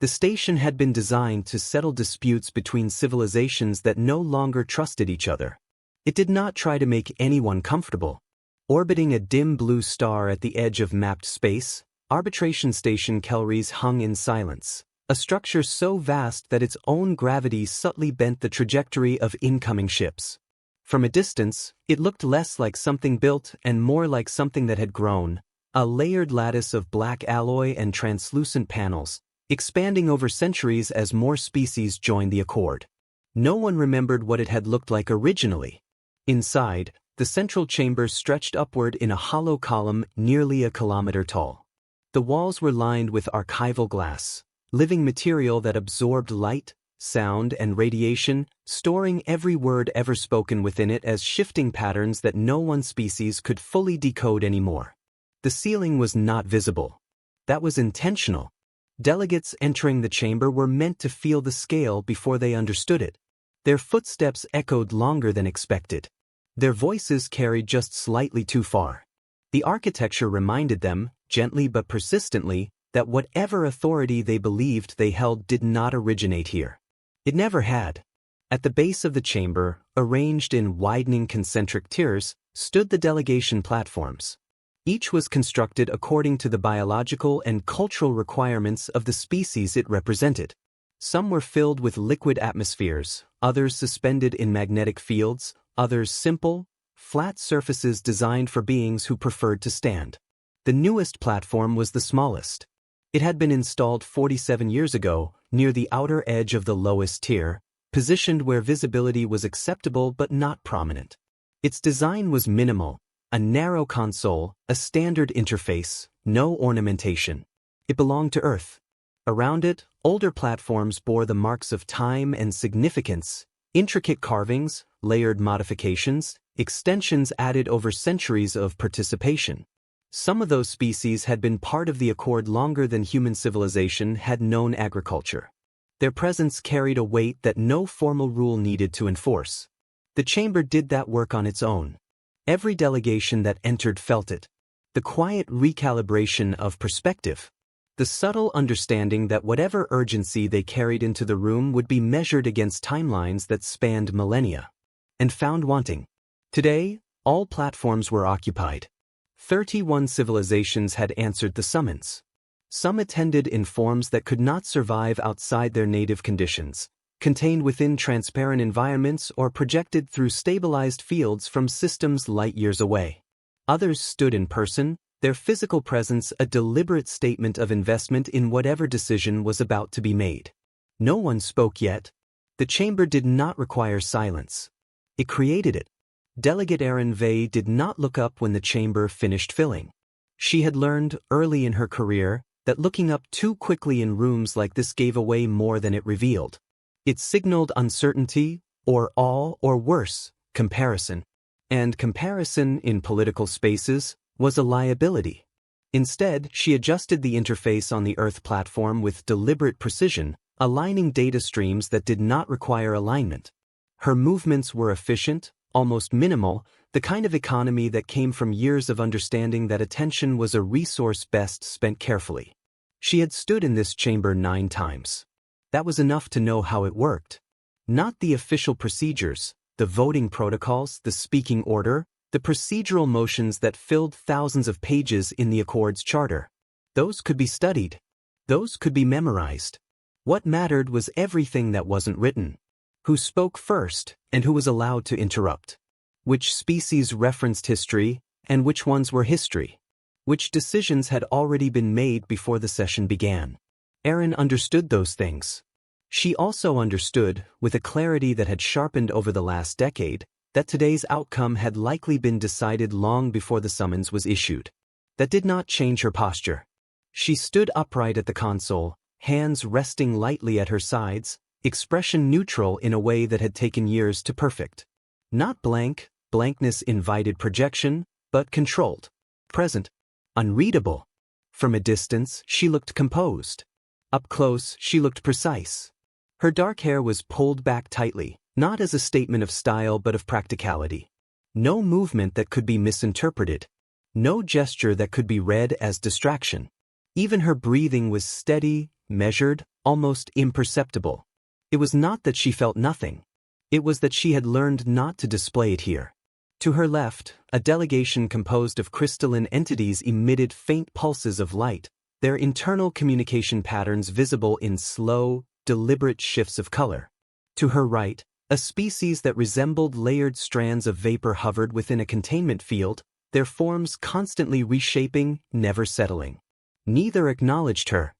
The station had been designed to settle disputes between civilizations that no longer trusted each other. It did not try to make anyone comfortable. Orbiting a dim blue star at the edge of mapped space, Arbitration Station Kelries hung in silence, a structure so vast that its own gravity subtly bent the trajectory of incoming ships. From a distance, it looked less like something built and more like something that had grown, a layered lattice of black alloy and translucent panels, expanding over centuries as more species joined the accord. No one remembered what it had looked like originally. Inside, the central chamber stretched upward in a hollow column nearly a kilometer tall. The walls were lined with archival glass, living material that absorbed light, sound, and radiation, storing every word ever spoken within it as shifting patterns that no one species could fully decode anymore. The ceiling was not visible. That was intentional. Delegates entering the chamber were meant to feel the scale before they understood it. Their footsteps echoed longer than expected. Their voices carried just slightly too far. The architecture reminded them, gently but persistently, that whatever authority they believed they held did not originate here. It never had. At the base of the chamber, arranged in widening concentric tiers, stood the delegation platforms. Each was constructed according to the biological and cultural requirements of the species it represented. Some were filled with liquid atmospheres, others suspended in magnetic fields, others simple, flat surfaces designed for beings who preferred to stand. The newest platform was the smallest. It had been installed 47 years ago, near the outer edge of the lowest tier, positioned where visibility was acceptable but not prominent. Its design was minimal. A narrow console, a standard interface, no ornamentation. It belonged to Earth. Around it, older platforms bore the marks of time and significance, intricate carvings, layered modifications, extensions added over centuries of participation. Some of those species had been part of the accord longer than human civilization had known agriculture. Their presence carried a weight that no formal rule needed to enforce. The chamber did that work on its own. Every delegation that entered felt it. The quiet recalibration of perspective. The subtle understanding that whatever urgency they carried into the room would be measured against timelines that spanned millennia. And found wanting. Today, all platforms were occupied. 31 civilizations had answered the summons. Some attended in forms that could not survive outside their native conditions, contained within transparent environments or projected through stabilized fields from systems light years away. Others stood in person, their physical presence a deliberate statement of investment in whatever decision was about to be made. No one spoke yet. The chamber did not require silence. It created it. Delegate Erin Vey did not look up when the chamber finished filling. She had learned, early in her career, that looking up too quickly in rooms like this gave away more than it revealed. It signaled uncertainty, or awe, or worse, comparison. And comparison, in political spaces, was a liability. Instead, she adjusted the interface on the Earth platform with deliberate precision, aligning data streams that did not require alignment. Her movements were efficient, almost minimal, the kind of economy that came from years of understanding that attention was a resource best spent carefully. She had stood in this chamber 9 times. That was enough to know how it worked. Not the official procedures, the voting protocols, the speaking order, the procedural motions that filled thousands of pages in the Accord's charter. Those could be studied. Those could be memorized. What mattered was everything that wasn't written. Who spoke first, and who was allowed to interrupt. Which species referenced history, and which ones were history. Which decisions had already been made before the session began. Erin understood those things. She also understood, with a clarity that had sharpened over the last decade, that today's outcome had likely been decided long before the summons was issued. That did not change her posture. She stood upright at the console, hands resting lightly at her sides, expression neutral in a way that had taken years to perfect. Not blank, blankness invited projection, but controlled. Present. Unreadable. From a distance, she looked composed. Up close, she looked precise. Her dark hair was pulled back tightly, not as a statement of style but of practicality. No movement that could be misinterpreted. No gesture that could be read as distraction. Even her breathing was steady, measured, almost imperceptible. It was not that she felt nothing. It was that she had learned not to display it here. To her left, a delegation composed of crystalline entities emitted faint pulses of light, their internal communication patterns visible in slow, deliberate shifts of color. To her right, a species that resembled layered strands of vapor hovered within a containment field, their forms constantly reshaping, never settling. Neither acknowledged her.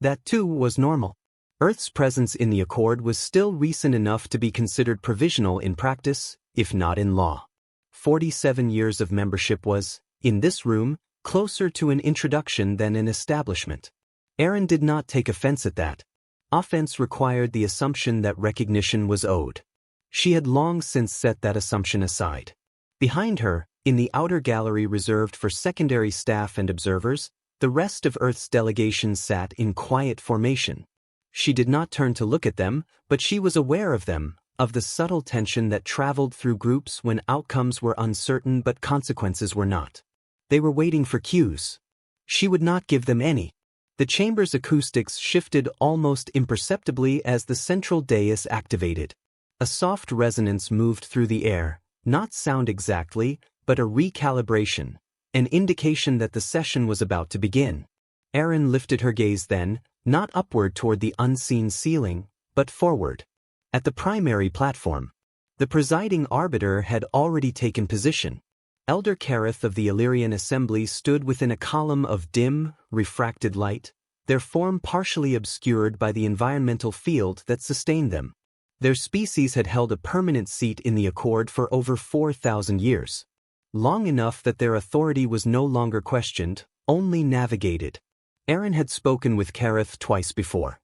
That too was normal. Earth's presence in the Accord was still recent enough to be considered provisional in practice, if not in law. 47 years of membership was, in this room, closer to an introduction than an establishment. Erin did not take offense at that. Offense required the assumption that recognition was owed. She had long since set that assumption aside. Behind her, in the outer gallery reserved for secondary staff and observers, the rest of Earth's delegation sat in quiet formation. She did not turn to look at them, but she was aware of them, of the subtle tension that traveled through groups when outcomes were uncertain but consequences were not. They were waiting for cues. She would not give them any. The chamber's acoustics shifted almost imperceptibly as the central dais activated. A soft resonance moved through the air, not sound exactly, but a recalibration, an indication that the session was about to begin. Erin lifted her gaze then, not upward toward the unseen ceiling, but forward. At the primary platform, the presiding arbiter had already taken position. Elder Kareth of the Illyrian Assembly stood within a column of dim, refracted light, their form partially obscured by the environmental field that sustained them. Their species had held a permanent seat in the Accord for over 4,000 years. Long enough that their authority was no longer questioned, only navigated. Erin had spoken with Kareth twice before.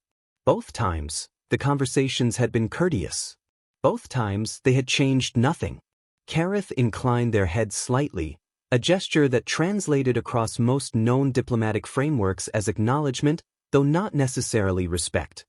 Both times, the conversations had been courteous. Both times, they had changed nothing. Kareth inclined their heads slightly, a gesture that translated across most known diplomatic frameworks as acknowledgement, though not necessarily respect.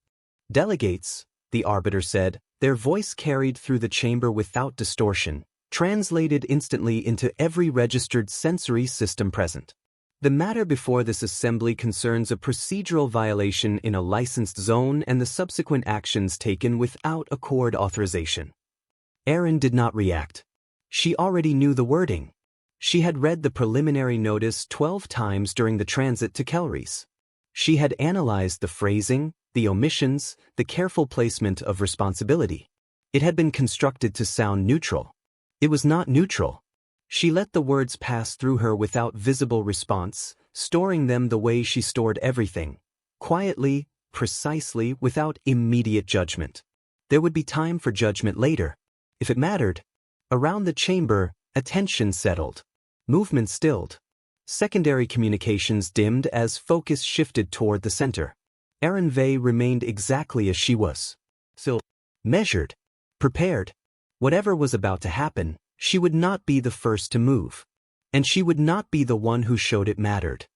Delegates, the arbiter said, their voice carried through the chamber without distortion, translated instantly into every registered sensory system present. The matter before this assembly concerns a procedural violation in a licensed zone and the subsequent actions taken without Accord authorization. Erin did not react. She already knew the wording. She had read the preliminary notice 12 times during the transit to Kelries. She had analyzed the phrasing, the omissions, the careful placement of responsibility. It had been constructed to sound neutral. It was not neutral. She let the words pass through her without visible response, storing them the way she stored everything, quietly, precisely, without immediate judgment. There would be time for judgment later, if it mattered. Around the chamber, attention settled. Movement stilled. Secondary communications dimmed as focus shifted toward the center. Erin Vey remained exactly as she was. Still, measured, prepared. Whatever was about to happen, she would not be the first to move. And she would not be the one who showed it mattered.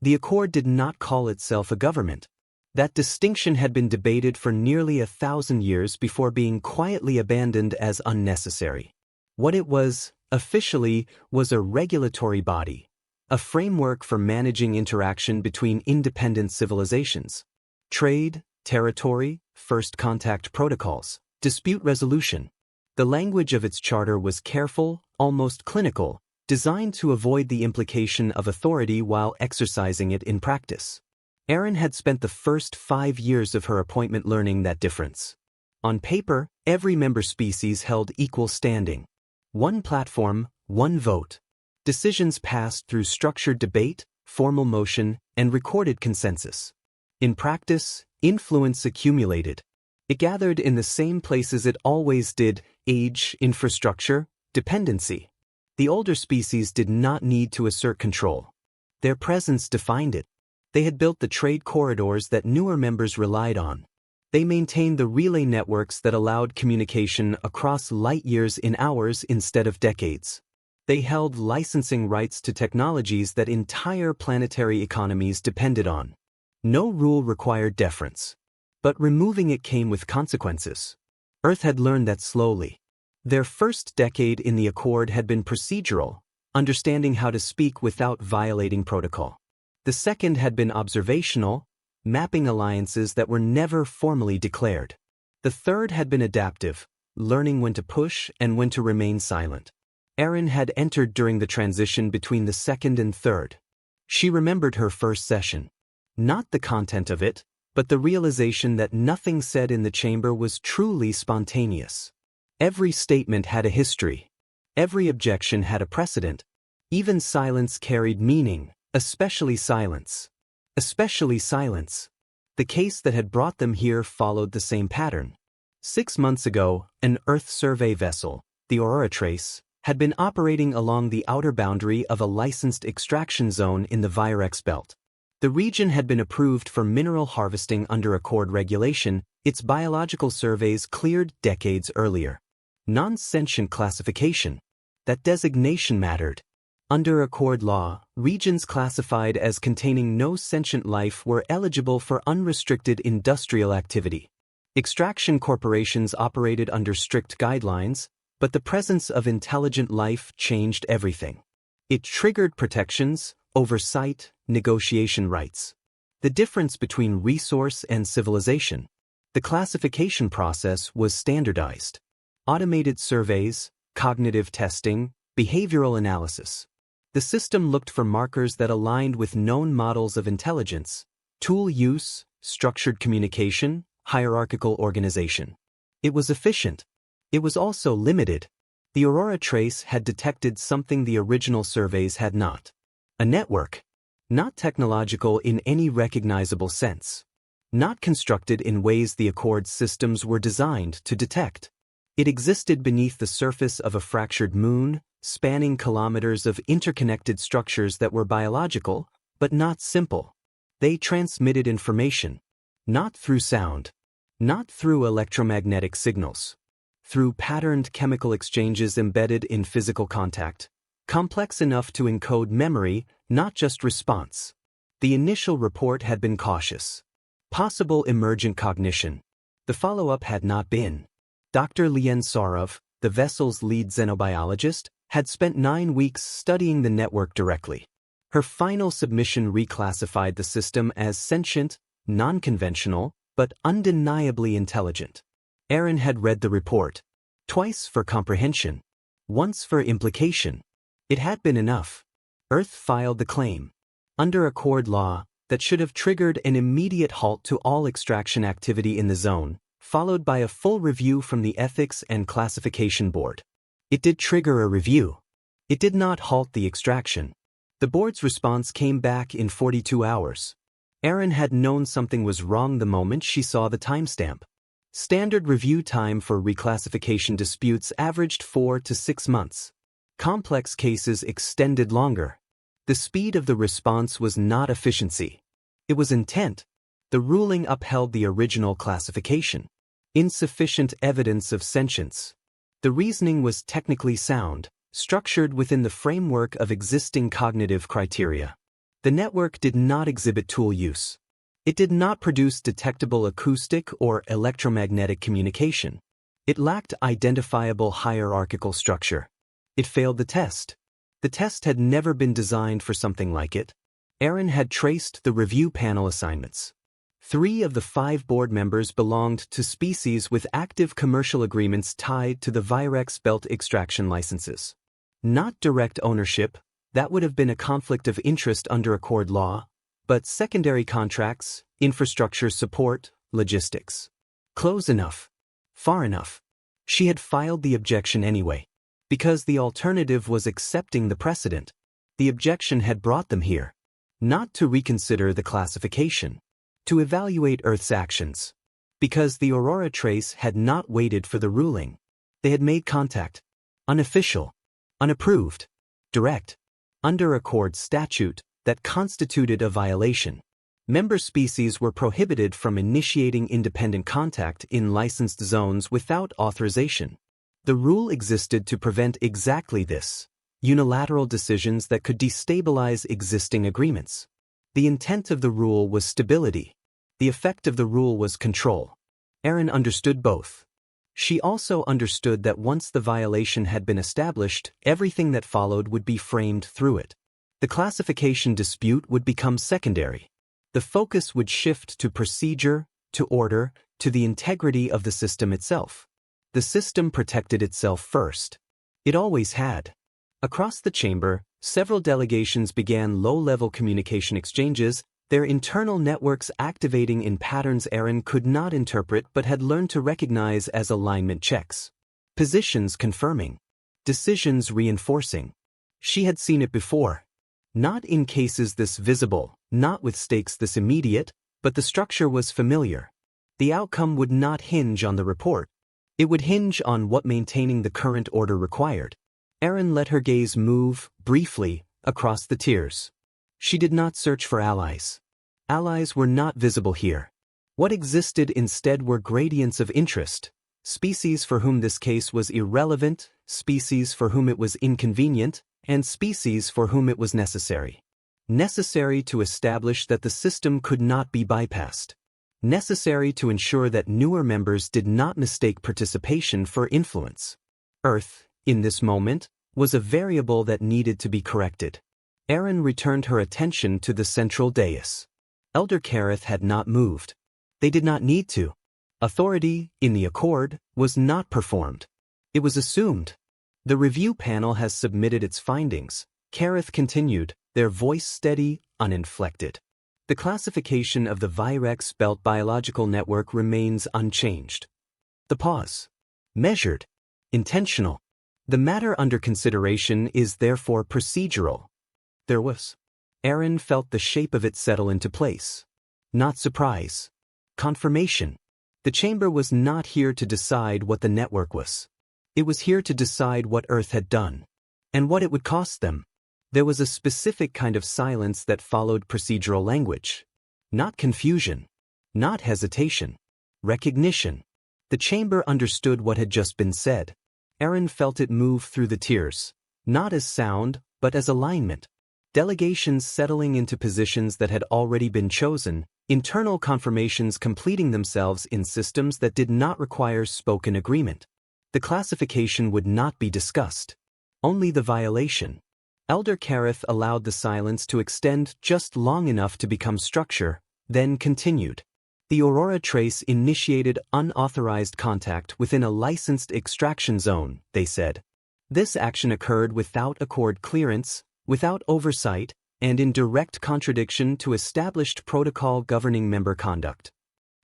The Accord did not call itself a government. That distinction had been debated for nearly 1,000 years before being quietly abandoned as unnecessary. What it was, officially, was a regulatory body, a framework for managing interaction between independent civilizations. Trade, territory, first contact protocols, dispute resolution. The language of its charter was careful, almost clinical, designed to avoid the implication of authority while exercising it in practice. Erin had spent the first 5 years of her appointment learning that difference. On paper, every member species held equal standing. One platform, one vote. Decisions passed through structured debate, formal motion, and recorded consensus. In practice, influence accumulated. It gathered in the same places it always did: age, infrastructure, dependency. The older species did not need to assert control. Their presence defined it. They had built the trade corridors that newer members relied on. They maintained the relay networks that allowed communication across light years in hours instead of decades. They held licensing rights to technologies that entire planetary economies depended on. No rule required deference. But removing it came with consequences. Earth had learned that slowly. Their first decade in the Accord had been procedural, understanding how to speak without violating protocol. The second had been observational, mapping alliances that were never formally declared. The third had been adaptive, learning when to push and when to remain silent. Erin had entered during the transition between the second and third. She remembered her first session. Not the content of it, but the realization that nothing said in the chamber was truly spontaneous. Every statement had a history. Every objection had a precedent. Even silence carried meaning, especially silence. Especially silence. The case that had brought them here followed the same pattern. 6 months ago, an Earth survey vessel, the Aurora Trace, had been operating along the outer boundary of a licensed extraction zone in the Virex belt. The region had been approved for mineral harvesting under Accord regulation, its biological surveys cleared decades earlier. Non-sentient classification. That designation mattered. Under Accord law, regions classified as containing no sentient life were eligible for unrestricted industrial activity. Extraction corporations operated under strict guidelines, but the presence of intelligent life changed everything. It triggered protections, oversight, negotiation rights. The difference between resource and civilization. The classification process was standardized. Automated surveys, cognitive testing, behavioral analysis. The system looked for markers that aligned with known models of intelligence, tool use, structured communication, hierarchical organization. It was efficient. It was also limited. The Aurora Trace had detected something the original surveys had not. A network. Not technological in any recognizable sense. Not constructed in ways the Accord's systems were designed to detect. It existed beneath the surface of a fractured moon, spanning kilometers of interconnected structures that were biological, but not simple. They transmitted information. Not through sound. Not through electromagnetic signals. Through patterned chemical exchanges embedded in physical contact, complex enough to encode memory, not just response. The initial report had been cautious. Possible emergent cognition. The follow-up had not been. Dr. Lien Sarov, the vessel's lead xenobiologist, had spent 9 weeks studying the network directly. Her final submission reclassified the system as sentient, non-conventional, but undeniably intelligent. Erin had read the report. Twice for comprehension. Once for implication. It had been enough. Earth filed the claim. Under Accord law, that should have triggered an immediate halt to all extraction activity in the zone, followed by a full review from the Ethics and Classification Board. It did trigger a review. It did not halt the extraction. The board's response came back in 42 hours. Erin had known something was wrong the moment she saw the timestamp. Standard review time for reclassification disputes averaged 4 to 6 months. Complex cases extended longer. The speed of the response was not efficiency. It was intent. The ruling upheld the original classification. Insufficient evidence of sentience. The reasoning was technically sound, structured within the framework of existing cognitive criteria. The network did not exhibit tool use. It did not produce detectable acoustic or electromagnetic communication. It lacked identifiable hierarchical structure. It failed the test. The test had never been designed for something like it. Erin had traced the review panel assignments. 3 of the 5 board members belonged to species with active commercial agreements tied to the Virex belt extraction licenses. Not direct ownership, that would have been a conflict of interest under Accord law, but secondary contracts, infrastructure support, logistics. Close enough. Far enough. She had filed the objection anyway. Because the alternative was accepting the precedent. The objection had brought them here. Not to reconsider the classification. To evaluate Earth's actions. Because the Aurora Trace had not waited for the ruling. They had made contact. Unofficial. Unapproved. Direct. Under Accord statute, that constituted a violation. Member species were prohibited from initiating independent contact in licensed zones without authorization. The rule existed to prevent exactly this, unilateral decisions that could destabilize existing agreements. The intent of the rule was stability. The effect of the rule was control. Erin understood both. She also understood that once the violation had been established, everything that followed would be framed through it. The classification dispute would become secondary. The focus would shift to procedure, to order, to the integrity of the system itself. The system protected itself first. It always had. Across the chamber, several delegations began low-level communication exchanges, their internal networks activating in patterns Erin could not interpret but had learned to recognize as alignment checks. Positions confirming. Decisions reinforcing. She had seen it before. Not in cases this visible, not with stakes this immediate, but the structure was familiar. The outcome would not hinge on the report. It would hinge on what maintaining the current order required. Erin let her gaze move, briefly, across the tiers. She did not search for allies. Allies were not visible here. What existed instead were gradients of interest. Species for whom this case was irrelevant, species for whom it was inconvenient, and species for whom it was necessary. Necessary to establish that the system could not be bypassed. Necessary to ensure that newer members did not mistake participation for influence. Earth, in this moment, was a variable that needed to be corrected. Erin returned her attention to the central dais. Elder Kareth had not moved. They did not need to. Authority, in the accord, was not performed. It was assumed. The review panel has submitted its findings, Kareth continued, their voice steady, uninflected. The classification of the Virex Belt biological network remains unchanged. The pause. Measured. Intentional. The matter under consideration is therefore procedural. There was. Erin felt the shape of it settle into place. Not surprise. Confirmation. The chamber was not here to decide what the network was. It was here to decide what Earth had done. And what it would cost them. There was a specific kind of silence that followed procedural language. Not confusion. Not hesitation. Recognition. The chamber understood what had just been said. Erin felt it move through the tiers. Not as sound, but as alignment. Delegations settling into positions that had already been chosen, internal confirmations completing themselves in systems that did not require spoken agreement. The classification would not be discussed. Only the violation. Elder Kareth allowed the silence to extend just long enough to become structure, then continued. The Aurora Trace initiated unauthorized contact within a licensed extraction zone, they said. This action occurred without accord clearance, without oversight, and in direct contradiction to established protocol governing member conduct.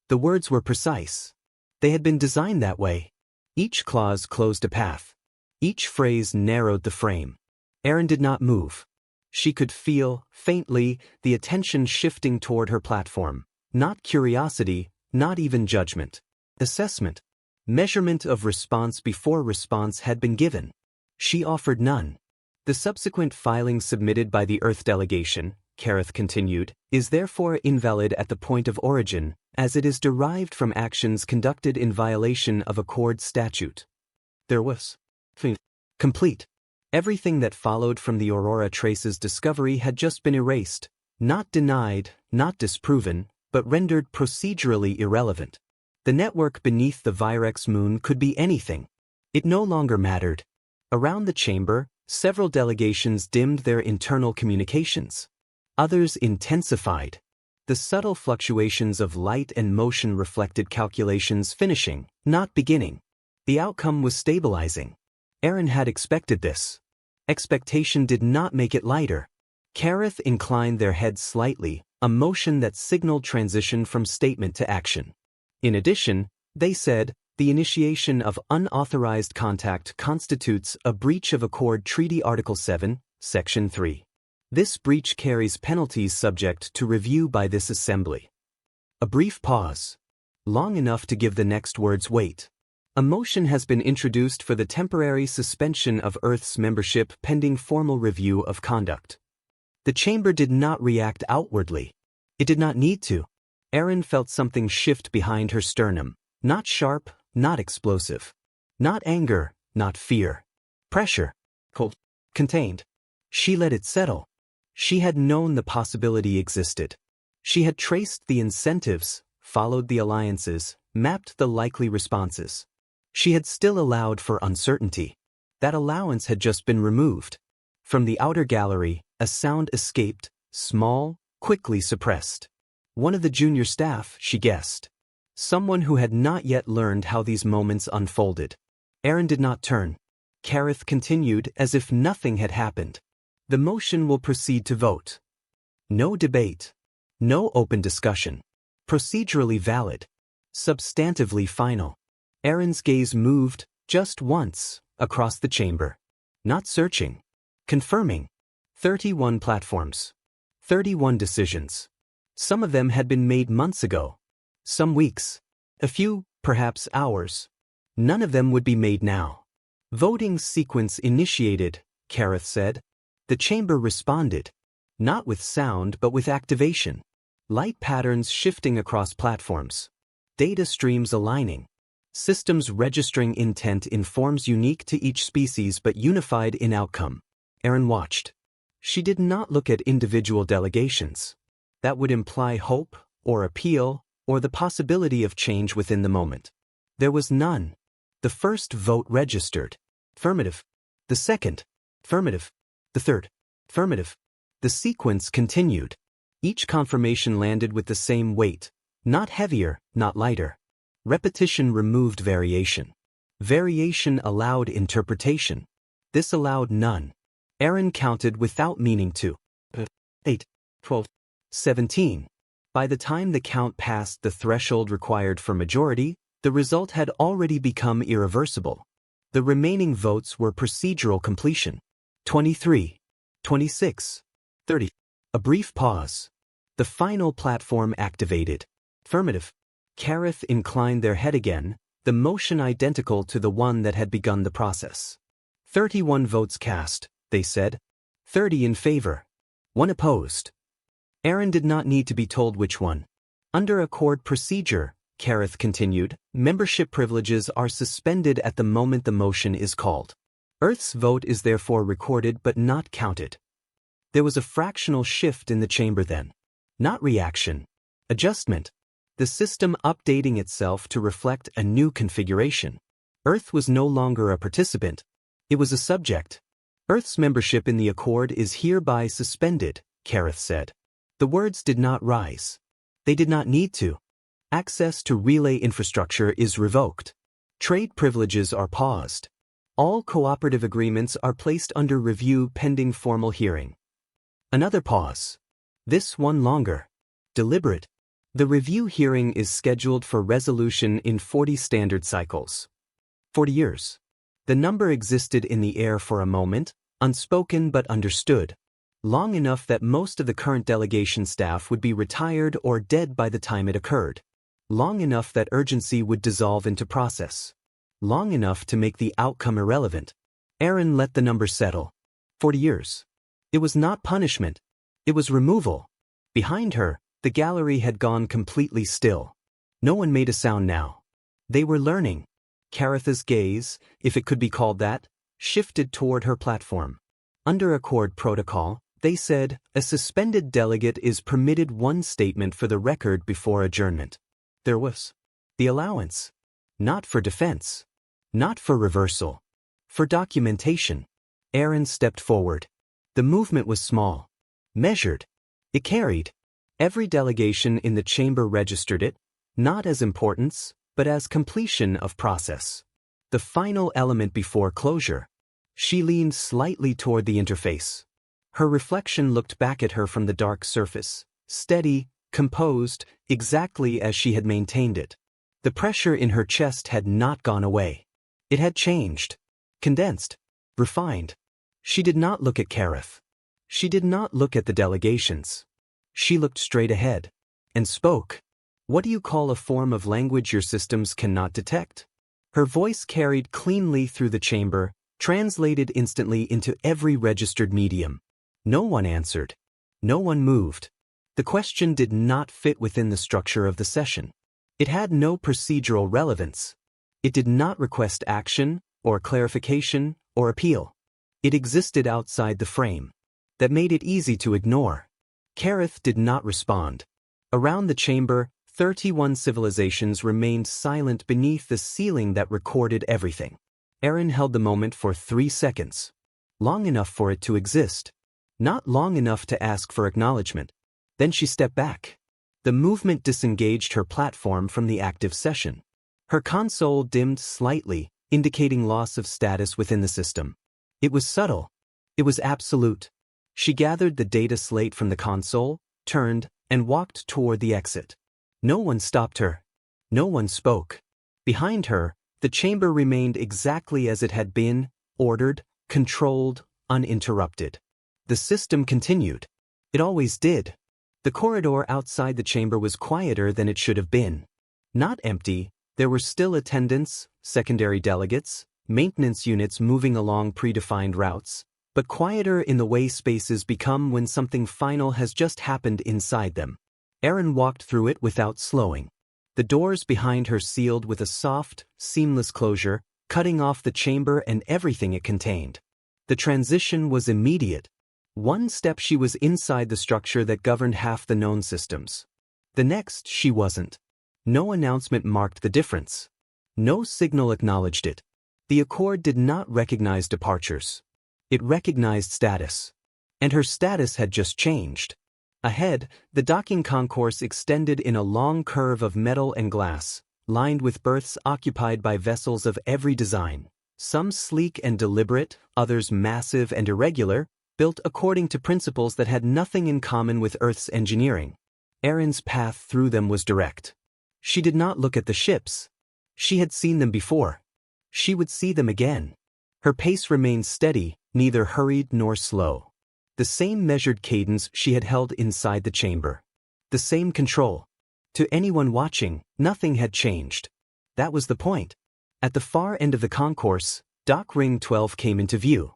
The words were precise. They had been designed that way. Each clause closed a path. Each phrase narrowed the frame. Erin did not move. She could feel, faintly, the attention shifting toward her platform. Not curiosity, not even judgment. Assessment. Measurement of response before response had been given. She offered none. The subsequent filing submitted by the Earth delegation, Kareth continued, is therefore invalid at the point of origin, as it is derived from actions conducted in violation of Accord statute. There was. Complete. Everything that followed from the Aurora Trace's discovery had just been erased, not denied, not disproven, but rendered procedurally irrelevant. The network beneath the Virex moon could be anything. It no longer mattered. Around the chamber, several delegations dimmed their internal communications. Others intensified. The subtle fluctuations of light and motion reflected calculations finishing, not beginning. The outcome was stabilizing. Erin had expected this. Expectation did not make it lighter. Kareth inclined their heads slightly, a motion that signaled transition from statement to action. In addition, they said, the initiation of unauthorized contact constitutes a breach of Accord Treaty Article 7, Section 3. This breach carries penalties subject to review by this Assembly. A brief pause. Long enough to give the next words weight. A motion has been introduced for the temporary suspension of Earth's membership pending formal review of conduct. The chamber did not react outwardly. It did not need to. Erin felt something shift behind her sternum. Not sharp, not explosive. Not anger, not fear. Pressure. Cold. Contained. She let it settle. She had known the possibility existed. She had traced the incentives, followed the alliances, mapped the likely responses. She had still allowed for uncertainty. That allowance had just been removed. From the outer gallery, a sound escaped, small, quickly suppressed. One of the junior staff, she guessed. Someone who had not yet learned how these moments unfolded. Aaron did not turn. Kareth continued as if nothing had happened. The motion will proceed to vote. No debate. No open discussion. Procedurally valid. Substantively final. Aaron's gaze moved, just once, across the chamber. Not searching. Confirming. 31 platforms. 31 decisions. Some of them had been made months ago. Some weeks. A few, perhaps hours. None of them would be made now. Voting sequence initiated, Kareth said. The chamber responded. Not with sound but with activation. Light patterns shifting across platforms. Data streams aligning. Systems registering intent in forms unique to each species but unified in outcome. Aaron watched. She did not look at individual delegations. That would imply hope, or appeal, or the possibility of change within the moment. There was none. The first vote registered. Affirmative. The second. Affirmative. The third. Affirmative. The sequence continued. Each confirmation landed with the same weight. Not heavier, not lighter. Repetition removed variation. Variation allowed interpretation. This allowed none. Aaron counted without meaning to. 8, 12, 17. By the time the count passed the threshold required for majority, the result had already become irreversible. The remaining votes were procedural completion. 23, 26, 30. A brief pause. The final platform activated. Affirmative. Kareth inclined their head again, the motion identical to the one that had begun the process. 31 votes cast, they said. 30 in favor. 1 opposed. Aaron did not need to be told which one. Under Accord procedure, Kareth continued, membership privileges are suspended at the moment the motion is called. Earth's vote is therefore recorded but not counted. There was a fractional shift in the chamber then. Not reaction. Adjustment. The system updating itself to reflect a new configuration. Earth was no longer a participant. It was a subject. Earth's membership in the Accord is hereby suspended, Kareth said. The words did not rise. They did not need to. Access to relay infrastructure is revoked. Trade privileges are paused. All cooperative agreements are placed under review pending formal hearing. Another pause. This one longer. Deliberate. The review hearing is scheduled for resolution in 40 standard cycles. 40 years. The number existed in the air for a moment, unspoken but understood. Long enough that most of the current delegation staff would be retired or dead by the time it occurred. Long enough that urgency would dissolve into process. Long enough to make the outcome irrelevant. Aaron let the number settle. 40 years. It was not punishment. It was removal. Behind her, the gallery had gone completely still. No one made a sound now. They were learning. Kareth's gaze, if it could be called that, shifted toward her platform. Under Accord protocol, they said, a suspended delegate is permitted one statement for the record before adjournment. There was the allowance. Not for defense. Not for reversal. For documentation. Aaron stepped forward. The movement was small. Measured. It carried. Every delegation in the chamber registered it, not as importance, but as completion of process. The final element before closure. She leaned slightly toward the interface. Her reflection looked back at her from the dark surface, steady, composed, exactly as she had maintained it. The pressure in her chest had not gone away. It had changed. Condensed. Refined. She did not look at Kareth. She did not look at the delegations. She looked straight ahead. And spoke. What do you call a form of language your systems cannot detect? Her voice carried cleanly through the chamber, translated instantly into every registered medium. No one answered. No one moved. The question did not fit within the structure of the session. It had no procedural relevance. It did not request action, or clarification, or appeal. It existed outside the frame. That made it easy to ignore. Kareth did not respond. Around the chamber, 31 civilizations remained silent beneath the ceiling that recorded everything. Aaron held the moment for 3 seconds. Long enough for it to exist. Not long enough to ask for acknowledgement. Then she stepped back. The movement disengaged her platform from the active session. Her console dimmed slightly, indicating loss of status within the system. It was subtle. It was absolute. She gathered the data slate from the console, turned, and walked toward the exit. No one stopped her. No one spoke. Behind her, the chamber remained exactly as it had been, ordered, controlled, uninterrupted. The system continued. It always did. The corridor outside the chamber was quieter than it should have been. Not empty, there were still attendants, secondary delegates, maintenance units moving along predefined routes, but quieter in the way spaces become when something final has just happened inside them. Erin walked through it without slowing. The doors behind her sealed with a soft, seamless closure, cutting off the chamber and everything it contained. The transition was immediate. One step she was inside the structure that governed half the known systems. The next she wasn't. No announcement marked the difference. No signal acknowledged it. The Accord did not recognize departures. It recognized status. And her status had just changed. Ahead, the docking concourse extended in a long curve of metal and glass, lined with berths occupied by vessels of every design, some sleek and deliberate, others massive and irregular, built according to principles that had nothing in common with Earth's engineering. Erin's path through them was direct. She did not look at the ships. She had seen them before. She would see them again. Her pace remained steady, neither hurried nor slow. The same measured cadence she had held inside the chamber. The same control. To anyone watching, nothing had changed. That was the point. At the far end of the concourse, Dock Ring 12 came into view.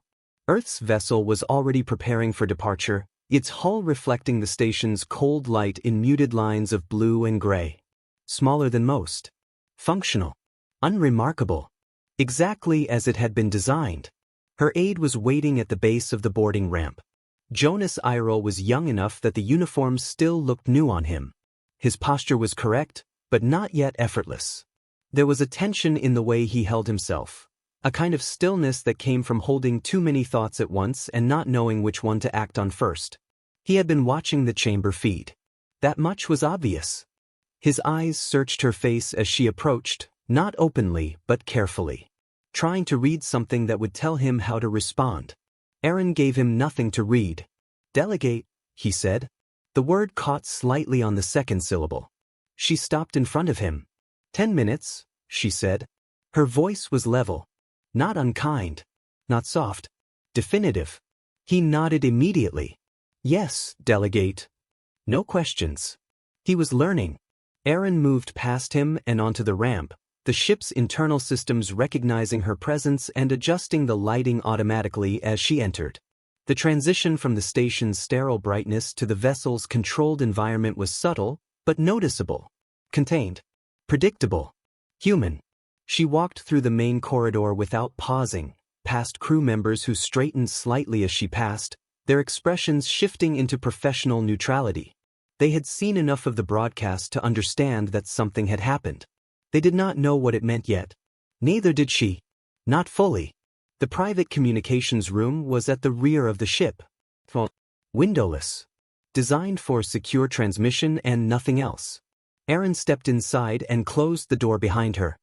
Earth's vessel was already preparing for departure, its hull reflecting the station's cold light in muted lines of blue and gray. Smaller than most. Functional. Unremarkable. Exactly as it had been designed. Her aide was waiting at the base of the boarding ramp. Jonas Irel was young enough that the uniform still looked new on him. His posture was correct, but not yet effortless. There was a tension in the way he held himself. A kind of stillness that came from holding too many thoughts at once and not knowing which one to act on first. He had been watching the chamber feed. That much was obvious. His eyes searched her face as she approached, not openly but carefully. Trying to read something that would tell him how to respond. Erin gave him nothing to read. "Delegate," he said. The word caught slightly on the second syllable. She stopped in front of him. 10 minutes, she said. Her voice was level. Not unkind. Not soft. Definitive. He nodded immediately. "Yes, delegate." No questions. He was learning. Erin moved past him and onto the ramp, the ship's internal systems recognizing her presence and adjusting the lighting automatically as she entered. The transition from the station's sterile brightness to the vessel's controlled environment was subtle, but noticeable. Contained. Predictable. Human. She walked through the main corridor without pausing, past crew members who straightened slightly as she passed, their expressions shifting into professional neutrality. They had seen enough of the broadcast to understand that something had happened. They did not know what it meant yet. Neither did she. Not fully. The private communications room was at the rear of the ship. Windowless. Designed for secure transmission and nothing else. Erin stepped inside and closed the door behind her.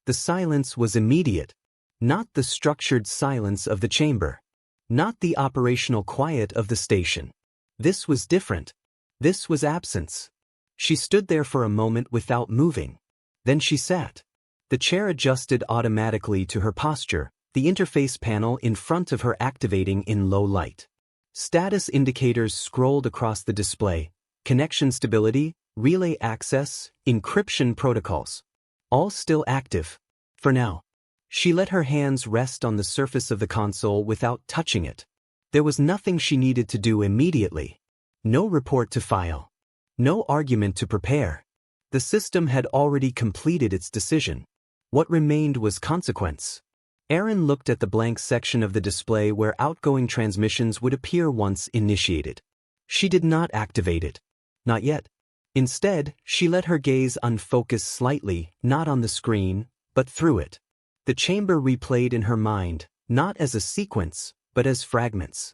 The silence was immediate. Not the structured silence of the chamber. Not the operational quiet of the station. This was different. This was absence. She stood there for a moment without moving. Then she sat. The chair adjusted automatically to her posture, the interface panel in front of her activating in low light. Status indicators scrolled across the display. Connection stability, relay access, encryption protocols. All still active. For now. She let her hands rest on the surface of the console without touching it. There was nothing she needed to do immediately. No report to file. No argument to prepare. The system had already completed its decision. What remained was consequence. Erin looked at the blank section of the display where outgoing transmissions would appear once initiated. She did not activate it. Not yet. Instead, she let her gaze unfocus slightly, not on the screen, but through it. The chamber replayed in her mind, not as a sequence, but as fragments.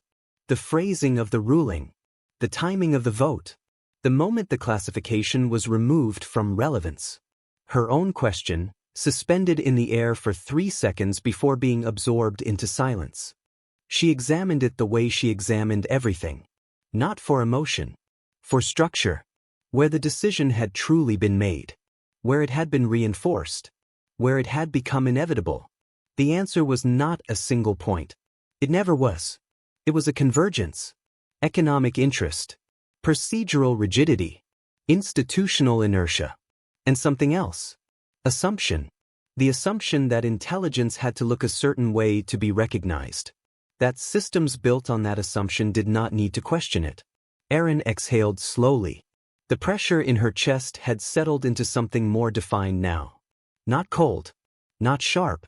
The phrasing of the ruling. The timing of the vote. The moment the classification was removed from relevance. Her own question, suspended in the air for 3 seconds before being absorbed into silence. She examined it the way she examined everything. Not for emotion. For structure. Where the decision had truly been made. Where it had been reinforced. Where it had become inevitable. The answer was not a single point. It never was. It was a convergence. Economic interest. Procedural rigidity. Institutional inertia. And something else. Assumption. The assumption that intelligence had to look a certain way to be recognized. That systems built on that assumption did not need to question it. Erin exhaled slowly. The pressure in her chest had settled into something more defined now. Not cold. Not sharp.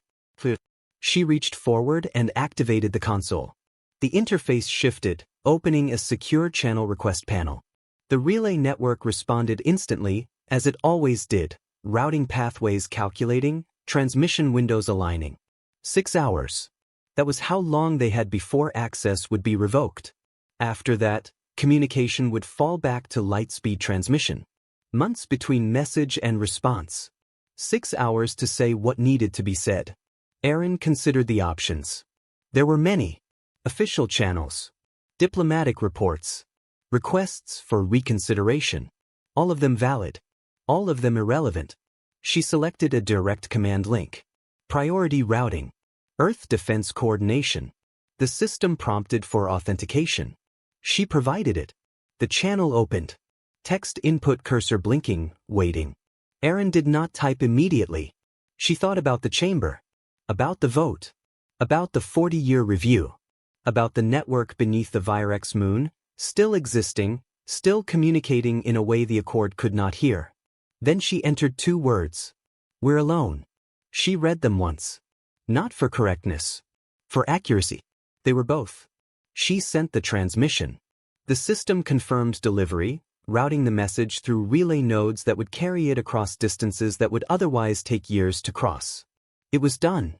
She reached forward and activated the console. The interface shifted, opening a secure channel request panel. The relay network responded instantly, as it always did, routing pathways calculating, transmission windows aligning. 6 hours. That was how long they had before access would be revoked. After that, communication would fall back to light-speed transmission. Months between message and response. 6 hours to say what needed to be said. Erin considered the options. There were many. Official channels. Diplomatic reports. Requests for reconsideration. All of them valid. All of them irrelevant. She selected a direct command link. Priority routing. Earth defense coordination. The system prompted for authentication. She provided it. The channel opened. Text input cursor blinking, waiting. Erin did not type immediately. She thought about the chamber. About the vote. About the 40-year review. About the network beneath the Virex moon, still existing, still communicating in a way the Accord could not hear. Then she entered 2 words. We're alone. She read them once. Not for correctness. For accuracy. They were both. She sent the transmission. The system confirmed delivery, routing the message through relay nodes that would carry it across distances that would otherwise take years to cross. It was done.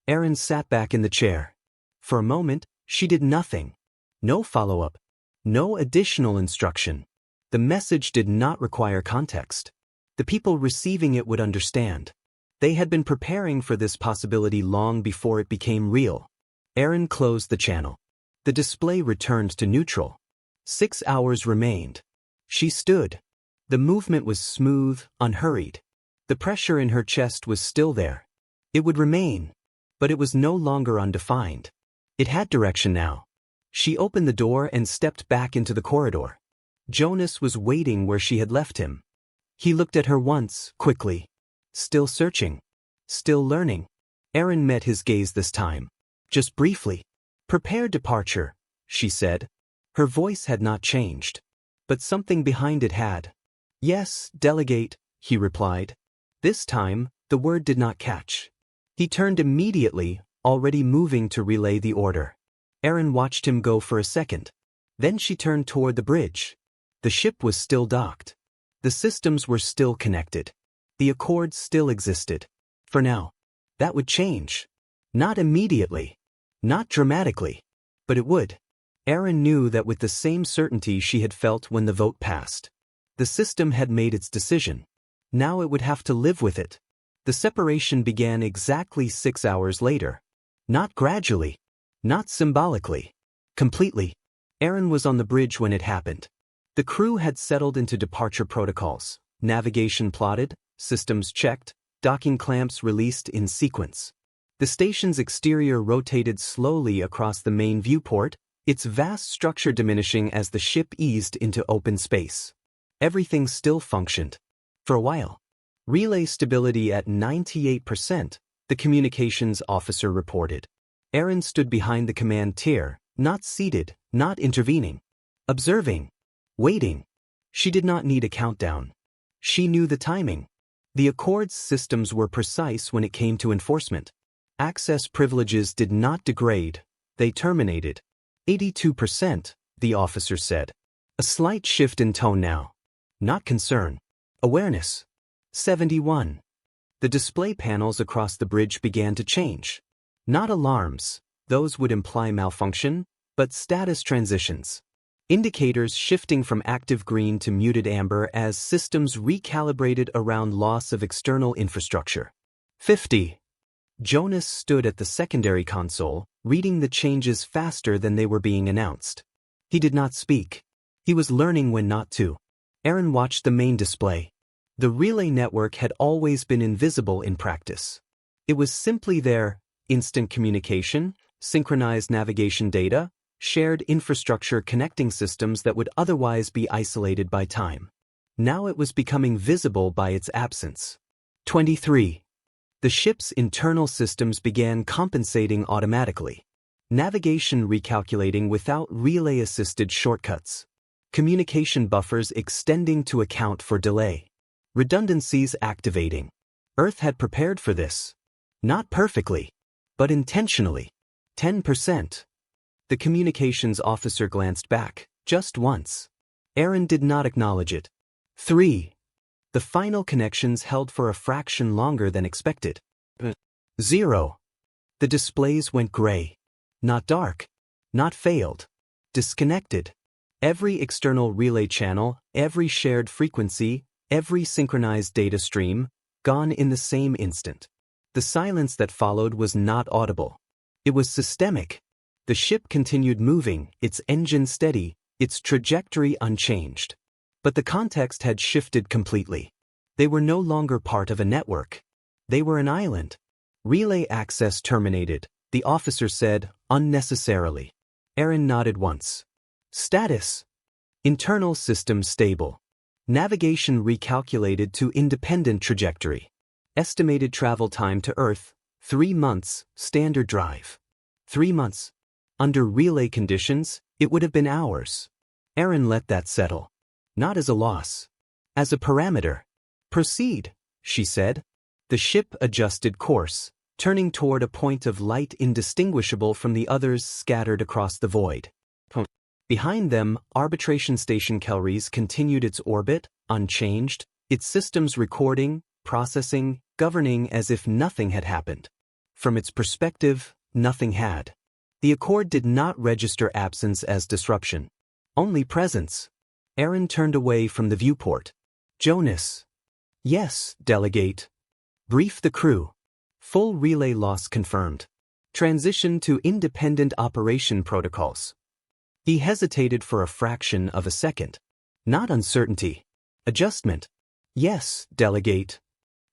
Erin sat back in the chair. For a moment, she did nothing. No follow-up. No additional instruction. The message did not require context. The people receiving it would understand. They had been preparing for this possibility long before it became real. Erin closed the channel. The display returned to neutral. 6 hours remained. She stood. The movement was smooth, unhurried. The pressure in her chest was still there. It would remain. But it was no longer undefined. It had direction now. She opened the door and stepped back into the corridor. Jonas was waiting where she had left him. He looked at her once, quickly. Still searching. Still learning. Erin met his gaze this time. Just briefly. Prepare departure, she said. Her voice had not changed. But something behind it had. Yes, delegate, he replied. This time, the word did not catch. He turned immediately, already moving to relay the order. Erin watched him go for a second. Then she turned toward the bridge. The ship was still docked. The systems were still connected. The Accord still existed. For now. That would change. Not immediately. Not dramatically. But it would. Erin knew that with the same certainty she had felt when the vote passed. The system had made its decision. Now it would have to live with it. The separation began exactly 6 hours later. Not gradually. Not symbolically. Completely. Erin was on the bridge when it happened. The crew had settled into departure protocols. Navigation plotted, systems checked, docking clamps released in sequence. The station's exterior rotated slowly across the main viewport, its vast structure diminishing as the ship eased into open space. Everything still functioned. For a while. Relay stability at 98%, the communications officer reported. Erin stood behind the command tier, not seated, not intervening. Observing. Waiting. She did not need a countdown. She knew the timing. The Accord's systems were precise when it came to enforcement. Access privileges did not degrade, they terminated. 82%, the officer said. A slight shift in tone now. Not concern. Awareness. 71. The display panels across the bridge began to change. Not alarms, those would imply malfunction, but status transitions. indicators shifting from active green to muted amber as systems recalibrated around loss of external infrastructure. 50. Jonas stood at the secondary console, reading the changes faster than they were being announced. He did not speak. He was learning when not to. Aaron watched the main display. The relay network had always been invisible in practice. It was simply there: instant communication, synchronized navigation data, shared infrastructure connecting systems that would otherwise be isolated by time. Now it was becoming visible by its absence. 23. The ship's internal systems began compensating automatically. Navigation recalculating without relay-assisted shortcuts. Communication buffers extending to account for delay. Redundancies activating. Earth had prepared for this. Not perfectly, but intentionally. 10%. The communications officer glanced back, just once. Aaron did not acknowledge it. 3. The final connections held for a fraction longer than expected. 0. The displays went gray. Not dark. Not failed. Disconnected. Every external relay channel, every shared frequency, every synchronized data stream, gone in the same instant. The silence that followed was not audible. It was systemic. The ship continued moving, its engine steady, its trajectory unchanged. But the context had shifted completely. They were no longer part of a network. They were an island. Relay access terminated, the officer said, unnecessarily. Aaron nodded once. Status. Internal system stable. Navigation recalculated to independent trajectory. Estimated travel time to Earth, 3 months, standard drive. 3 months. Under relay conditions, it would have been hours. Aaron let that settle. Not as a loss. As a parameter. Proceed, she said. The ship adjusted course, turning toward a point of light indistinguishable from the others scattered across the void. Behind them, Arbitration Station Kelries continued its orbit, unchanged, its systems recording, processing, governing as if nothing had happened. From its perspective, nothing had. The Accord did not register absence as disruption. Only presence. Aaron turned away from the viewport. Jonas. Yes, delegate. Brief the crew. Full relay loss confirmed. Transition to independent operation protocols. He hesitated for a fraction of a second. Not uncertainty. Adjustment. Yes, delegate.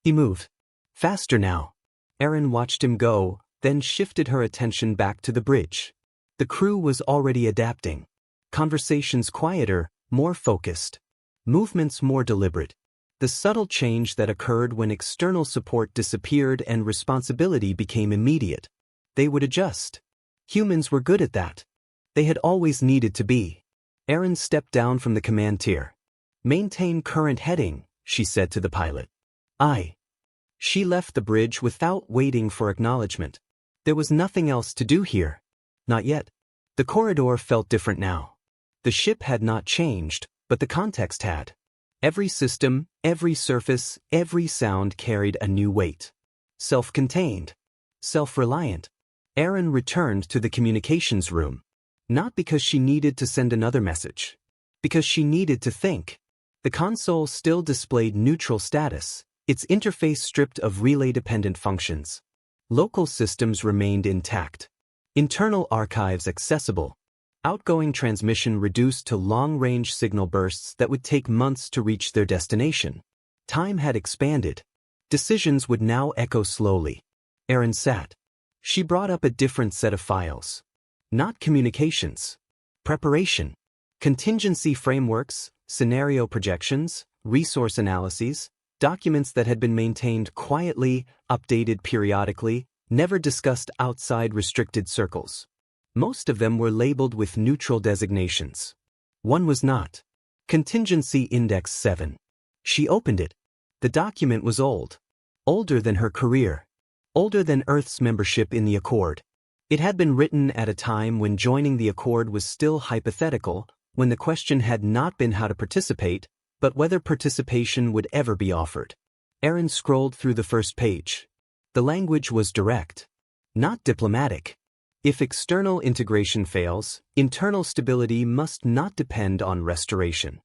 He moved. Faster now. Aaron watched him go, then shifted her attention back to the bridge. The crew was already adapting. Conversations quieter, more focused. Movements more deliberate. The subtle change that occurred when external support disappeared and responsibility became immediate. They would adjust. Humans were good at that. They had always needed to be. Aaron stepped down from the command tier. Maintain current heading, she said to the pilot. Aye. She left the bridge without waiting for acknowledgement. There was nothing else to do here. Not yet. The corridor felt different now. The ship had not changed, but the context had. Every system, every surface, every sound carried a new weight. Self-contained. Self-reliant. Aaron returned to the communications room. Not because she needed to send another message. Because she needed to think. The console still displayed neutral status, its interface stripped of relay-dependent functions. Local systems remained intact. Internal archives accessible. Outgoing transmission reduced to long-range signal bursts that would take months to reach their destination. Time had expanded. Decisions would now echo slowly. Aaron sat. She brought up a different set of files. Not communications. Preparation. Contingency frameworks, scenario projections, resource analyses, documents that had been maintained quietly, updated periodically, never discussed outside restricted circles. Most of them were labeled with neutral designations. One was not. Contingency Index 7. She opened it. The document was old. Older than her career. Older than Earth's membership in the Accord. It had been written at a time when joining the Accord was still hypothetical, when the question had not been how to participate, but whether participation would ever be offered. Aaron scrolled through the first page. The language was direct. Not diplomatic. If external integration fails, internal stability must not depend on restoration.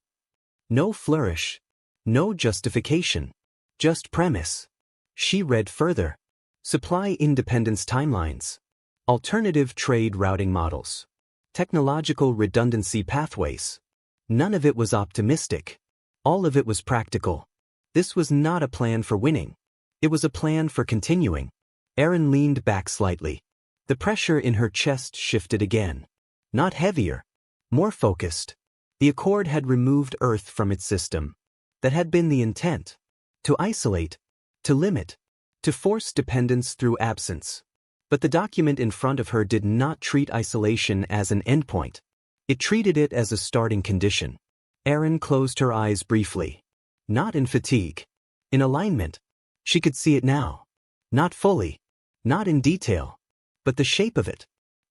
No flourish. No justification. Just premise. She read further. Supply independence timelines. Alternative trade routing models. Technological redundancy pathways. None of it was optimistic. All of it was practical. This was not a plan for winning. It was a plan for continuing. Erin leaned back slightly. The pressure in her chest shifted again. Not heavier. More focused. The Accord had removed Earth from its system. That had been the intent. To isolate. To limit. To force dependence through absence. But the document in front of her did not treat isolation as an endpoint. It treated it as a starting condition. Erin closed her eyes briefly. Not in fatigue. In alignment. She could see it now. Not fully. Not in detail. But the shape of it.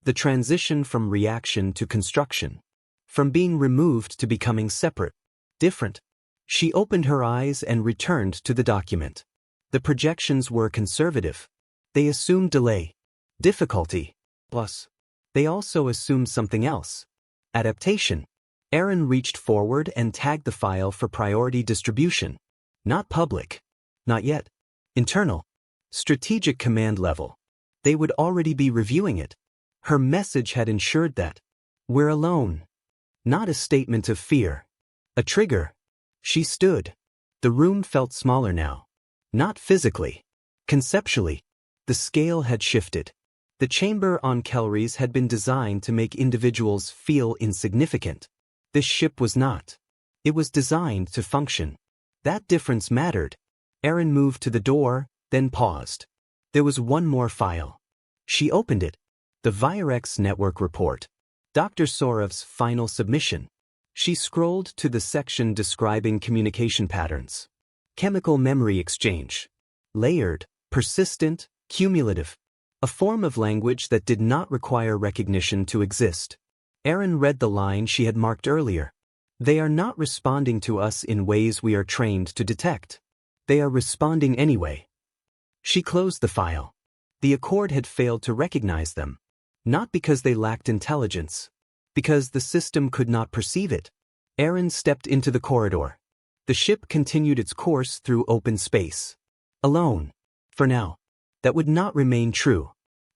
The transition from reaction to construction. From being removed to becoming separate. Different. She opened her eyes and returned to the document. The projections were conservative. They assumed delay. Difficulty. Plus. They also assumed something else. Adaptation. Erin reached forward and tagged the file for priority distribution. Not public. Not yet. Internal. Strategic command level. They would already be reviewing it. Her message had ensured that. We're alone. Not a statement of fear. A trigger. She stood. The room felt smaller now. Not physically. Conceptually. The scale had shifted. The chamber on Kelry's had been designed to make individuals feel insignificant. This ship was not. It was designed to function. That difference mattered. Erin moved to the door, then paused. There was one more file. She opened it. The Virex Network Report. Dr. Sorov's final submission. She scrolled to the section describing communication patterns. Chemical memory exchange. Layered, persistent, cumulative. A form of language that did not require recognition to exist. Erin read the line she had marked earlier. They are not responding to us in ways we are trained to detect. They are responding anyway. She closed the file. The Accord had failed to recognize them. Not because they lacked intelligence. Because the system could not perceive it. Erin stepped into the corridor. The ship continued its course through open space. Alone. For now. That would not remain true.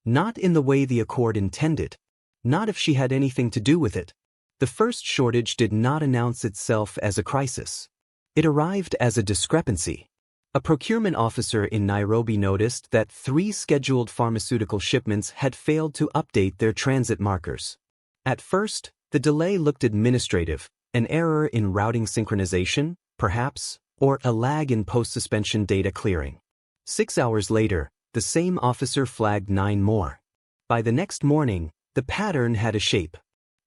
Not in the way the Accord intended. Not if she had anything to do with it. The first shortage did not announce itself as a crisis. It arrived as a discrepancy. A procurement officer in Nairobi noticed that 3 scheduled pharmaceutical shipments had failed to update their transit markers. At first, the delay looked administrative, an error in routing synchronization, perhaps, or a lag in post-suspension data clearing. 6 hours later, the same officer flagged 9 more. By the next morning, the pattern had a shape.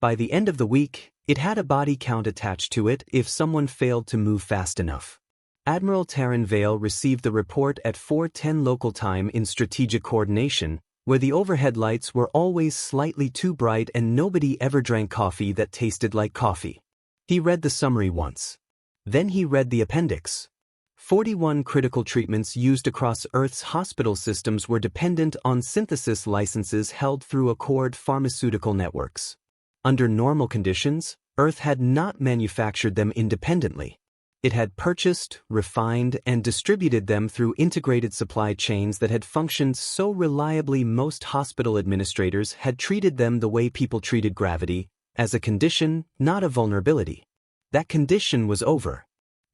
By the end of the week, it had a body count attached to it if someone failed to move fast enough. Admiral Taryn Vale received the report at 4:10 local time in strategic coordination, where the overhead lights were always slightly too bright and nobody ever drank coffee that tasted like coffee. He read the summary once. Then he read the appendix. 41 critical treatments used across Earth's hospital systems were dependent on synthesis licenses held through Accord pharmaceutical networks. Under normal conditions, Earth had not manufactured them independently. It had purchased, refined, and distributed them through integrated supply chains that had functioned so reliably most hospital administrators had treated them the way people treated gravity, as a condition, not a vulnerability. That condition was over.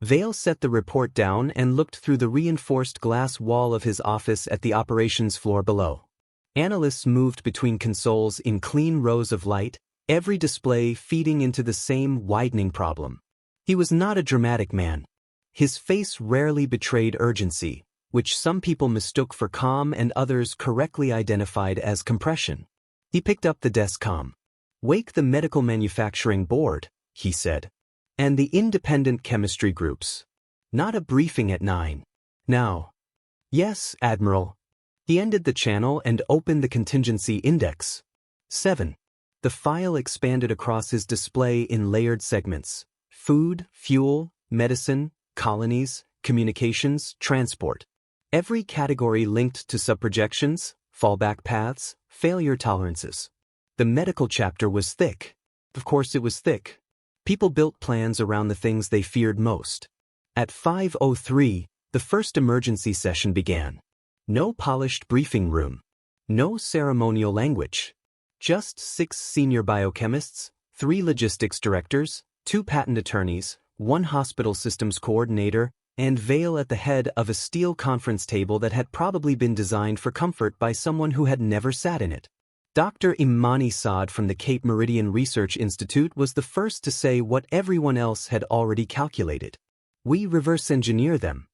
Vale set the report down and looked through the reinforced glass wall of his office at the operations floor below. Analysts moved between consoles in clean rows of light, every display feeding into the same widening problem. He was not a dramatic man. His face rarely betrayed urgency, which some people mistook for calm and others correctly identified as compression. He picked up the desk comm. "Wake the medical manufacturing board," he said. "And the independent chemistry groups. Not a briefing at 9. Now." "Yes, Admiral." He ended the channel and opened the contingency index. 7. The file expanded across his display in layered segments. Food, fuel, medicine, colonies, communications, transport. Every category linked to subprojections, fallback paths, failure tolerances. The medical chapter was thick. Of course it was thick. People built plans around the things they feared most. At 5:03, the first emergency session began. No polished briefing room. No ceremonial language. Just 6 senior biochemists, 3 logistics directors, 2 patent attorneys, 1 hospital systems coordinator, and Vale at the head of a steel conference table that had probably been designed for comfort by someone who had never sat in it. Dr. Imani Saad from the Cape Meridian Research Institute was the first to say what everyone else had already calculated. We reverse engineer them.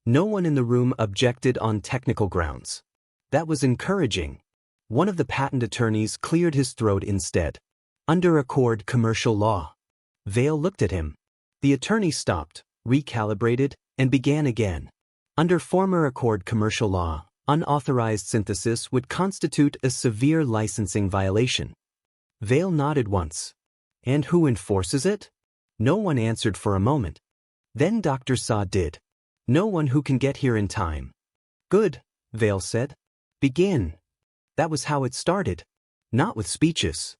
No one in the room objected on technical grounds. That was encouraging. One of the patent attorneys cleared his throat instead. Under Accord commercial law. Vale looked at him. The attorney stopped, recalibrated, and began again. Under former Accord commercial law, unauthorized synthesis would constitute a severe licensing violation. Vale nodded once. And who enforces it? No one answered for a moment. Then Dr. Saad did. No one who can get here in time. Good, Vale said. Begin. That was how it started. Not with speeches.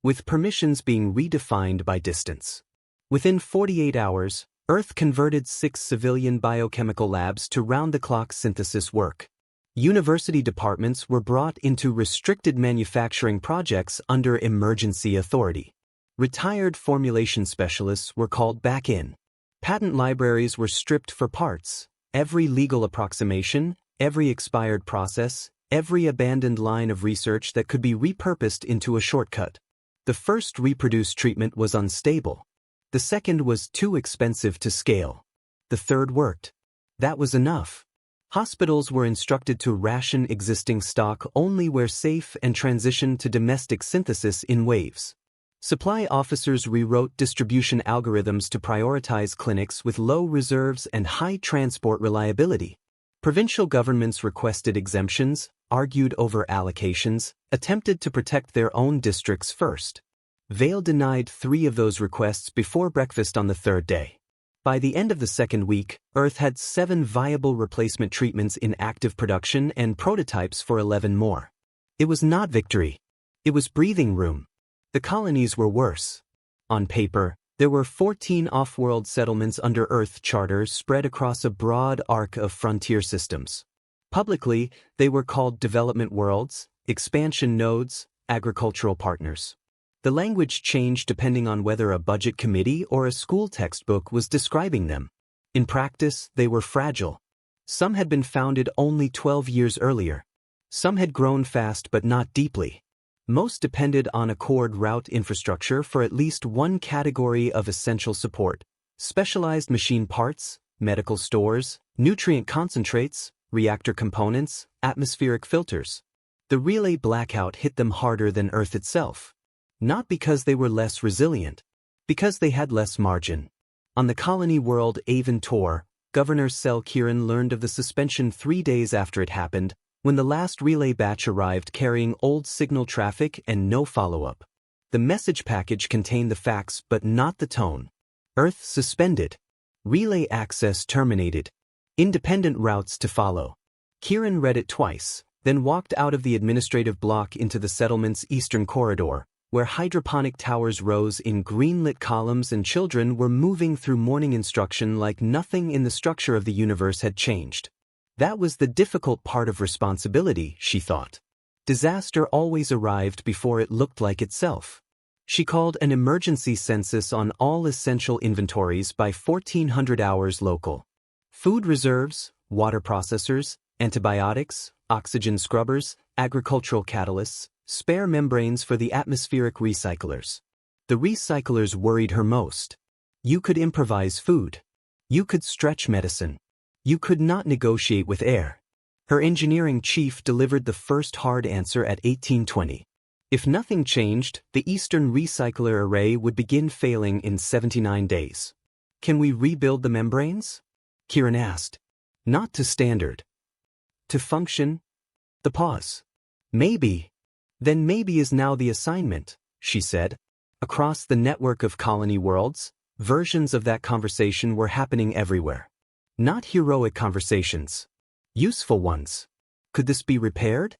With permissions being redefined by distance. Within 48 hours, Earth converted 6 civilian biochemical labs to round-the-clock synthesis work. University departments were brought into restricted manufacturing projects under emergency authority. Retired formulation specialists were called back in. Patent libraries were stripped for parts. Every legal approximation, every expired process, every abandoned line of research that could be repurposed into a shortcut. The first reproduced treatment was unstable. The second was too expensive to scale. The third worked. That was enough. Hospitals were instructed to ration existing stock only where safe and transition to domestic synthesis in waves. Supply officers rewrote distribution algorithms to prioritize clinics with low reserves and high transport reliability. Provincial governments requested exemptions, argued over allocations, attempted to protect their own districts first. Vale denied 3 of those requests before breakfast on the 3rd day. By the end of the 2nd week, Earth had 7 viable replacement treatments in active production and prototypes for 11 more. It was not victory. It was breathing room. The colonies were worse. On paper, there were 14 off-world settlements under Earth charters spread across a broad arc of frontier systems. Publicly, they were called development worlds, expansion nodes, agricultural partners. The language changed depending on whether a budget committee or a school textbook was describing them. In practice, they were fragile. Some had been founded only 12 years earlier. Some had grown fast but not deeply. Most depended on Accord route infrastructure for at least one category of essential support: specialized machine parts, medical stores, nutrient concentrates, reactor components, atmospheric filters. The relay blackout hit them harder than Earth itself. Not because they were less resilient, because they had less margin. On the colony world Avon Tor, Governor Sel Kieran learned of the suspension 3 days after it happened, when the last relay batch arrived carrying old signal traffic and no follow-up. The message package contained the facts but not the tone. Earth suspended. Relay access terminated. Independent routes to follow. Kieran read it twice, then walked out of the administrative block into the settlement's eastern corridor, where hydroponic towers rose in green-lit columns and children were moving through morning instruction like nothing in the structure of the universe had changed. That was the difficult part of responsibility, she thought. Disaster always arrived before it looked like itself. She called an emergency census on all essential inventories by 1400 hours local. Food reserves, water processors, antibiotics, oxygen scrubbers, agricultural catalysts, spare membranes for the atmospheric recyclers. The recyclers worried her most. You could improvise food. You could stretch medicine. You could not negotiate with air. Her engineering chief delivered the first hard answer at 1820. If nothing changed, the Eastern Recycler Array would begin failing in 79 days. Can we rebuild the membranes? Kieran asked. Not to standard. To function? The pause. Maybe. Then maybe is now the assignment, she said. Across the network of colony worlds, versions of that conversation were happening everywhere. Not heroic conversations. Useful ones. Could this be repaired?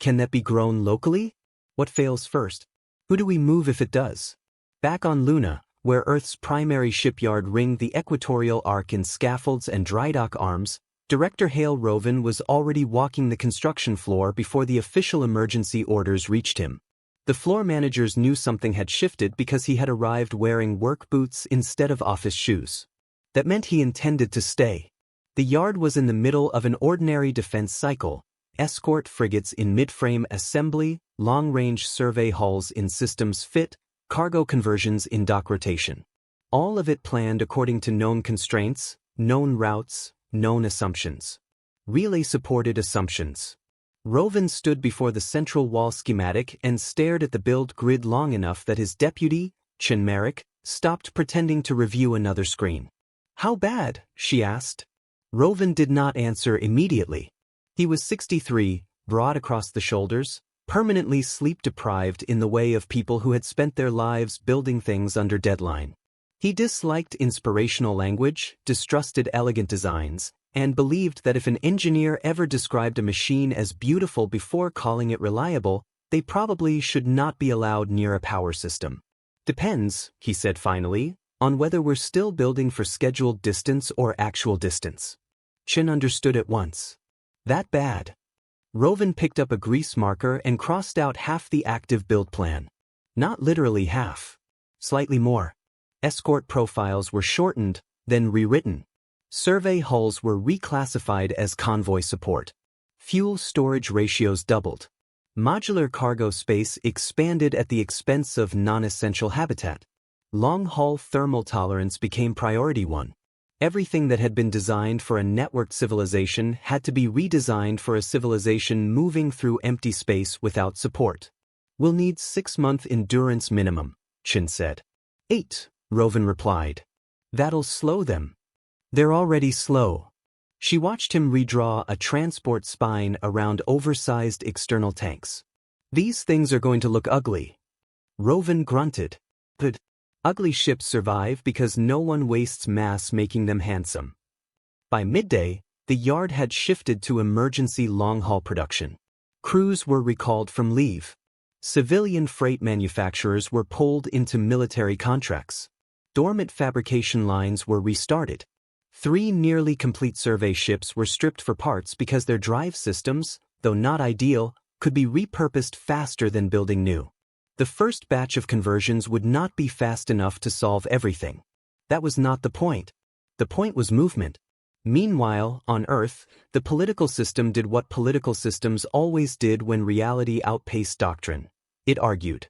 Can that be grown locally? What fails first? Who do we move if it does? Back on Luna, where Earth's primary shipyard ringed the equatorial arc in scaffolds and drydock arms, Director Hale Roven was already walking the construction floor before the official emergency orders reached him. The floor managers knew something had shifted because he had arrived wearing work boots instead of office shoes. That meant he intended to stay. The yard was in the middle of an ordinary defense cycle: escort frigates in mid-frame assembly, long-range survey hulls in systems fit, cargo conversions in dock rotation. All of it planned according to known constraints, known routes, known assumptions. Relay-supported assumptions. Roven stood before the central wall schematic and stared at the build grid long enough that his deputy, Chin Merrick, stopped pretending to review another screen. "How bad?" she asked. Roven did not answer immediately. He was 63, broad across the shoulders, permanently sleep-deprived in the way of people who had spent their lives building things under deadline. He disliked inspirational language, distrusted elegant designs, and believed that if an engineer ever described a machine as beautiful before calling it reliable, they probably should not be allowed near a power system. "Depends," he said finally, "on whether we're still building for scheduled distance or actual distance." Chin understood at once. That bad. Roven picked up a grease marker and crossed out half the active build plan. Not literally half. Slightly more. Escort profiles were shortened, then rewritten. Survey hulls were reclassified as convoy support. Fuel storage ratios doubled. Modular cargo space expanded at the expense of non-essential habitat. Long-haul thermal tolerance became priority one. Everything that had been designed for a networked civilization had to be redesigned for a civilization moving through empty space without support. "We'll need 6-month endurance minimum," Chin said. 8, Roven replied. "That'll slow them." "They're already slow." She watched him redraw a transport spine around oversized external tanks. "These things are going to look ugly." Roven grunted. "But ugly ships survive because no one wastes mass making them handsome." By midday, the yard had shifted to emergency long-haul production. Crews were recalled from leave. Civilian freight manufacturers were pulled into military contracts. Dormant fabrication lines were restarted. 3 nearly complete survey ships were stripped for parts because their drive systems, though not ideal, could be repurposed faster than building new. The first batch of conversions would not be fast enough to solve everything. That was not the point. The point was movement. Meanwhile, on Earth, the political system did what political systems always did when reality outpaced doctrine. It argued.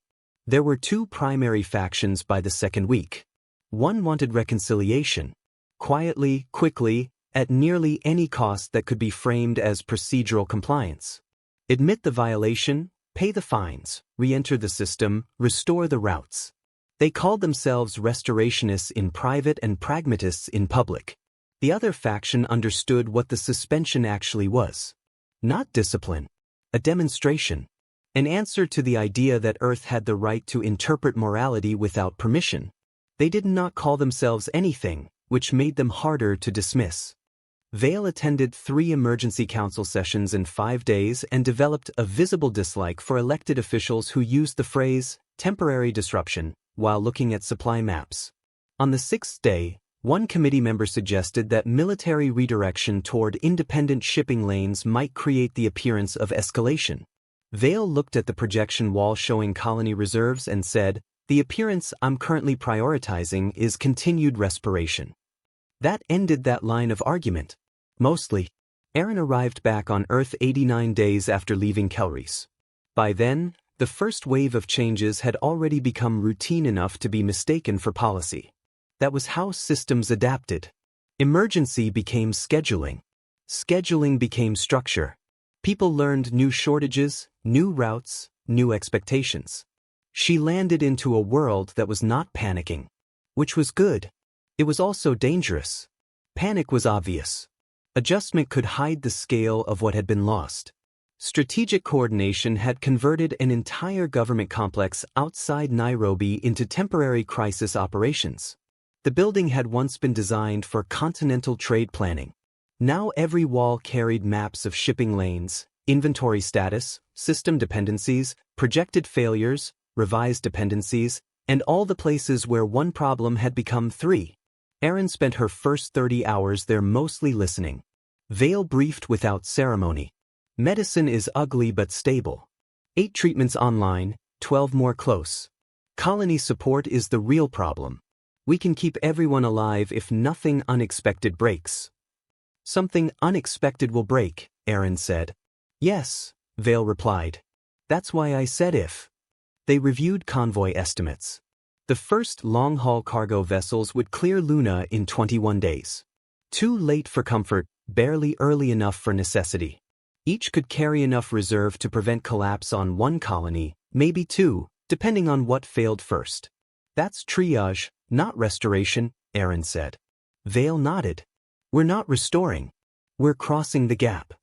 There were 2 primary factions by the second week. One wanted reconciliation. Quietly, quickly, at nearly any cost that could be framed as procedural compliance. Admit the violation, pay the fines, re-enter the system, restore the routes. They called themselves restorationists in private and pragmatists in public. The other faction understood what the suspension actually was. Not discipline. A demonstration. An answer to the idea that Earth had the right to interpret morality without permission. They did not call themselves anything, which made them harder to dismiss. Vale attended 3 emergency council sessions in 5 days and developed a visible dislike for elected officials who used the phrase, temporary disruption, while looking at supply maps. On the 6th day, one committee member suggested that military redirection toward independent shipping lanes might create the appearance of escalation. Vale looked at the projection wall showing colony reserves and said, "The appearance I'm currently prioritizing is continued respiration." That ended that line of argument. Mostly. Aaron arrived back on Earth 89 days after leaving Kelry's. By then, the first wave of changes had already become routine enough to be mistaken for policy. That was how systems adapted. Emergency became scheduling. Scheduling became structure. People learned new shortages, new routes, new expectations. She landed into a world that was not panicking. Which was good. It was also dangerous. Panic was obvious. Adjustment could hide the scale of what had been lost. Strategic coordination had converted an entire government complex outside Nairobi into temporary crisis operations. The building had once been designed for continental trade planning. Now every wall carried maps of shipping lanes, inventory status, system dependencies, projected failures, revised dependencies, and all the places where one problem had become 3. Erin spent her first 30 hours there mostly listening. Vale briefed without ceremony. Medicine is ugly but stable. 8 treatments online, 12 more close. Colony support is the real problem. We can keep everyone alive if nothing unexpected breaks. Something unexpected will break, Erin said. Yes, Vale replied. That's why I said if. They reviewed convoy estimates. The first long-haul cargo vessels would clear Luna in 21 days. Too late for comfort, barely early enough for necessity. Each could carry enough reserve to prevent collapse on one colony, maybe 2, depending on what failed first. That's triage, not restoration, Erin said. Vale nodded. We're not restoring. We're crossing the gap.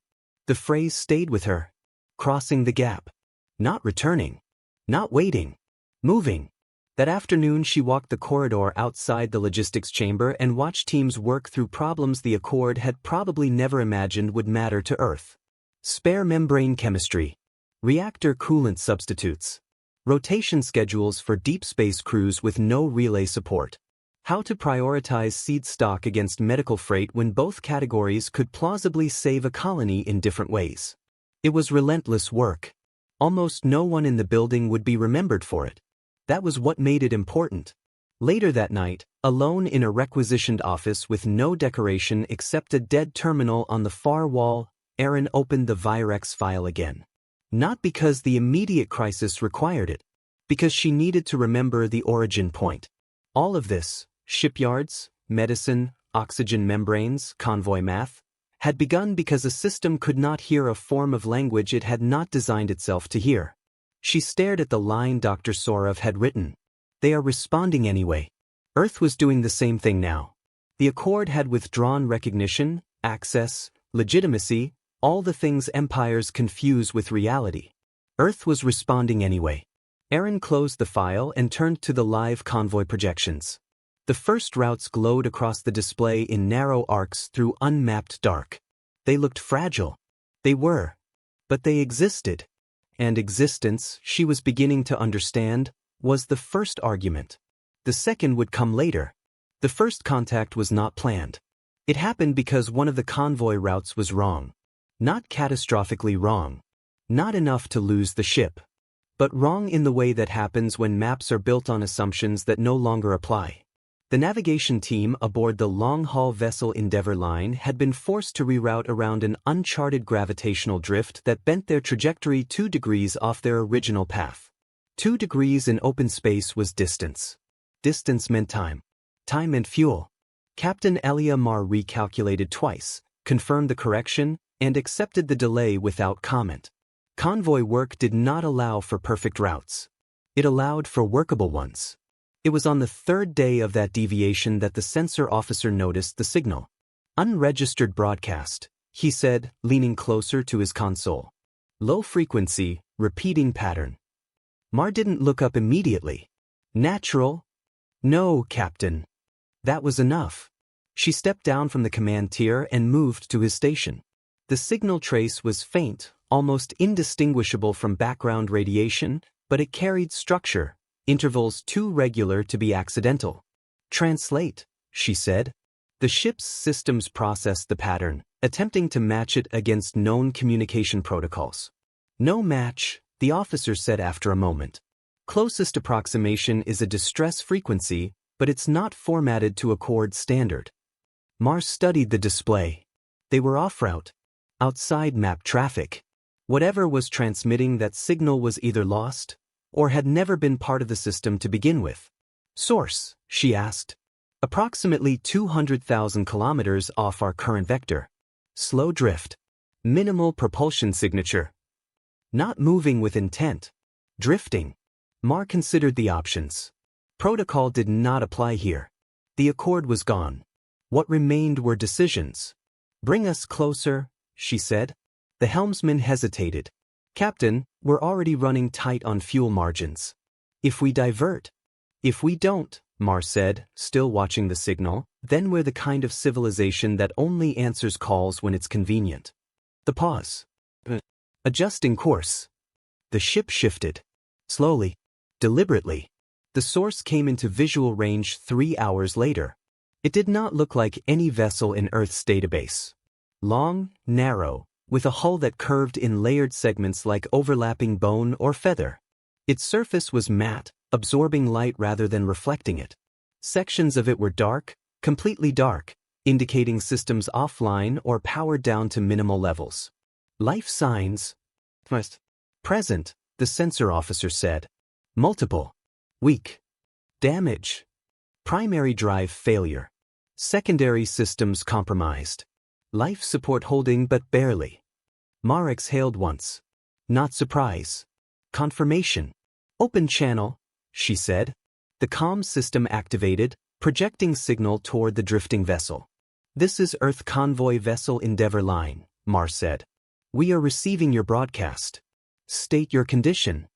The phrase stayed with her. Crossing the gap. Not returning. Not waiting. Moving. That afternoon she walked the corridor outside the logistics chamber and watched teams work through problems the Accord had probably never imagined would matter to Earth. Spare membrane chemistry. Reactor coolant substitutes. Rotation schedules for deep space crews with no relay support. How to prioritize seed stock against medical freight when both categories could plausibly save a colony in different ways. It was relentless work. Almost no one in the building would be remembered for it. That was what made it important. Later that night, alone in a requisitioned office with no decoration except a dead terminal on the far wall, Erin opened the Virex file again. Not because the immediate crisis required it, because she needed to remember the origin point. All of this, shipyards, medicine, oxygen membranes, convoy math, had begun because a system could not hear a form of language it had not designed itself to hear. She stared at the line Dr. Sorov had written. They are responding anyway. Earth was doing the same thing now. The Accord had withdrawn recognition, access, legitimacy, all the things empires confuse with reality. Earth was responding anyway. Erin closed the file and turned to the live convoy projections. The first routes glowed across the display in narrow arcs through unmapped dark. They looked fragile. They were. But they existed. And existence, she was beginning to understand, was the first argument. The second would come later. The first contact was not planned. It happened because one of the convoy routes was wrong. Not catastrophically wrong. Not enough to lose the ship. But wrong in the way that happens when maps are built on assumptions that no longer apply. The navigation team aboard the long-haul vessel Endeavour line had been forced to reroute around an uncharted gravitational drift that bent their trajectory 2 degrees off their original path. 2 degrees in open space was distance. Distance meant time. Time meant fuel. Captain Elia Mar recalculated twice, confirmed the correction, and accepted the delay without comment. Convoy work did not allow for perfect routes. It allowed for workable ones. It was on the 3rd day of that deviation that the sensor officer noticed the signal. Unregistered broadcast, he said, leaning closer to his console. Low frequency, repeating pattern. Mar didn't look up immediately. Natural? No, Captain. That was enough. She stepped down from the command tier and moved to his station. The signal trace was faint, almost indistinguishable from background radiation, but it carried structure, intervals too regular to be accidental. Translate, she said. The ship's systems processed the pattern, attempting to match it against known communication protocols. No match, the officer said after a moment. Closest approximation is a distress frequency, but it's not formatted to Accord standard. Mar studied the display. They were off route. Outside map traffic. Whatever was transmitting that signal was either lost, or had never been part of the system to begin with. Source, she asked. Approximately 200,000 kilometers off our current vector. Slow drift. Minimal propulsion signature. Not moving with intent. Drifting. Mar considered the options. Protocol did not apply here. The Accord was gone. What remained were decisions. Bring us closer, she said. The helmsman hesitated. Captain, we're already running tight on fuel margins. If we divert. If we don't, Mar said, still watching the signal, then we're the kind of civilization that only answers calls when it's convenient. The pause. Adjusting course. The ship shifted. Slowly. Deliberately. The source came into visual range 3 hours later. It did not look like any vessel in Earth's database. Long, narrow, with a hull that curved in layered segments like overlapping bone or feather. Its surface was matte, absorbing light rather than reflecting it. Sections of it were dark, completely dark, indicating systems offline or powered down to minimal levels. Life signs. Present, the sensor officer said. Multiple. Weak. Damage. Primary drive failure. Secondary systems compromised. Life support holding but barely. Mar exhaled once. Not surprise. Confirmation. Open channel, she said. The comm system activated, projecting signal toward the drifting vessel. This is Earth Convoy Vessel Endeavour Line, Mar said. We are receiving your broadcast. State your condition.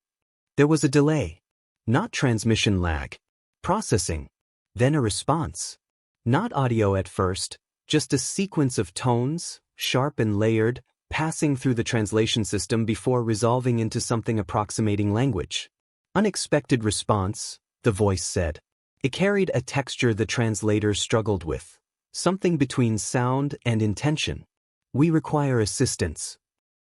There was a delay. Not transmission lag. Processing. Then a response. Not audio at first, just a sequence of tones, sharp and layered, passing through the translation system before resolving into something approximating language. Unexpected response, the voice said. It carried a texture the translator struggled with, something between sound and intention. We require assistance.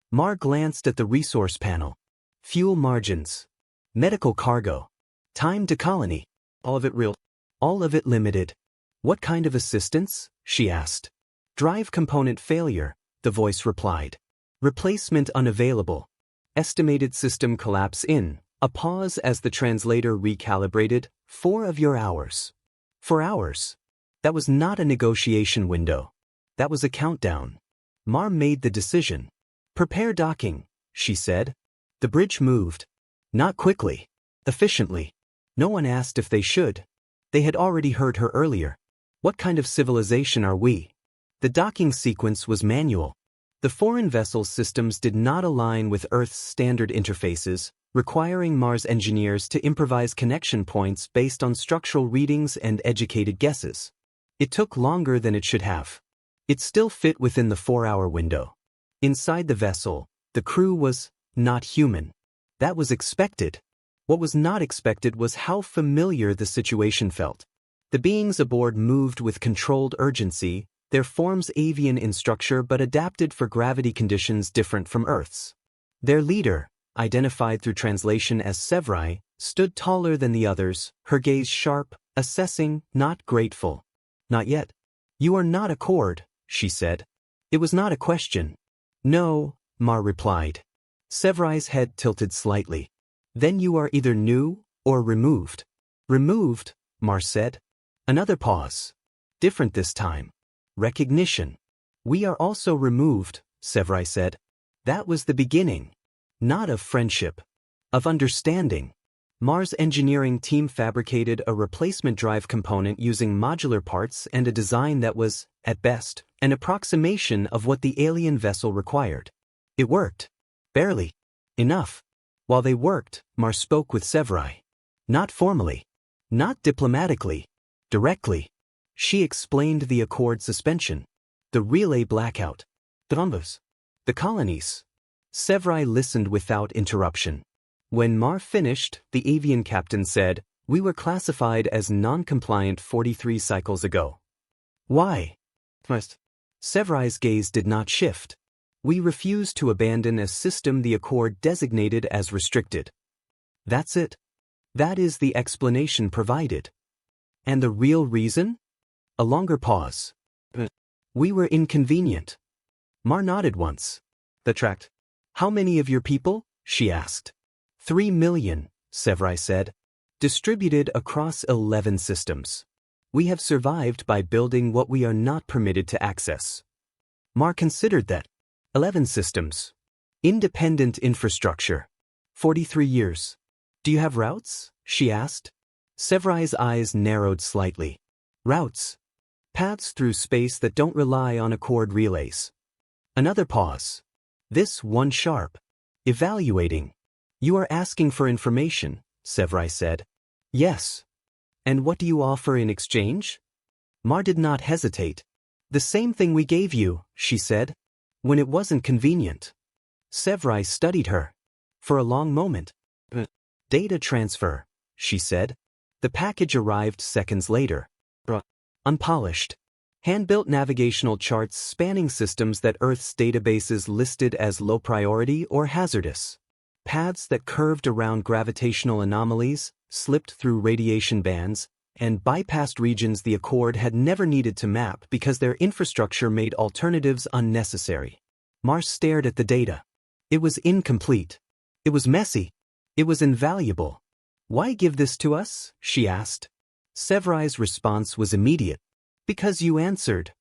Mar glanced at the resource panel. Fuel margins. Medical cargo. Time to colony. All of it real. All of it limited. What kind of assistance? She asked. Drive component failure, the voice replied. Replacement unavailable. Estimated system collapse in. A pause as the translator recalibrated. 4 of your hours. 4 hours. That was not a negotiation window. That was a countdown. Mar made the decision. Prepare docking, she said. The bridge moved. Not quickly. Efficiently. No one asked if they should. They had already heard her earlier. What kind of civilization are we? The docking sequence was manual. The foreign vessel's systems did not align with Earth's standard interfaces, requiring Mars engineers to improvise connection points based on structural readings and educated guesses. It took longer than it should have. It still fit within the 4-hour window. Inside the vessel, the crew was not human. That was expected. What was not expected was how familiar the situation felt. The beings aboard moved with controlled urgency, their forms avian in structure but adapted for gravity conditions different from Earth's. Their leader, identified through translation as Sevrai, stood taller than the others, her gaze sharp, assessing, not grateful. Not yet. You are not a Cord, she said. It was not a question. No, Mar replied. Sevrai's head tilted slightly. Then you are either new or removed. Removed, Mar said. Another pause. Different this time. Recognition. We are also removed, Sevrai said. That was the beginning. Not of friendship. Of understanding. Mar's engineering team fabricated a replacement drive component using modular parts and a design that was, at best, an approximation of what the alien vessel required. It worked. Barely. Enough. While they worked, Mar spoke with Sevrai. Not formally. Not diplomatically. Directly. She explained the Accord suspension. The relay blackout. Thrombus. The colonies. Sevrai listened without interruption. When Mar finished, the avian captain said, We were classified as non-compliant 43 cycles ago. Why? First, Sevrai's gaze did not shift. We refused to abandon a system the Accord designated as restricted. That's it. That is the explanation provided. And the real reason? A longer pause. We were inconvenient. Mar nodded once. The tract. How many of your people? She asked. 3 million, Sevrai said. Distributed across 11 systems. We have survived by building what we are not permitted to access. Mar considered that. 11 systems. Independent infrastructure. 43 years. Do you have routes? She asked. Sevrai's eyes narrowed slightly. Routes. Paths through space that don't rely on Accord relays. Another pause. This one sharp. Evaluating. You are asking for information, Sevrai said. Yes. And what do you offer in exchange? Mar did not hesitate. The same thing we gave you, she said. When it wasn't convenient. Severai studied her. For a long moment. Data transfer, she said. The package arrived seconds later. Unpolished. Hand-built navigational charts spanning systems that Earth's databases listed as low priority or hazardous. Paths that curved around gravitational anomalies, slipped through radiation bands, and bypassed regions the Accord had never needed to map because their infrastructure made alternatives unnecessary. Mars stared at the data. It was incomplete. It was messy. It was invaluable. "Why give this to us?" she asked. Severai's response was immediate. "Because you answered."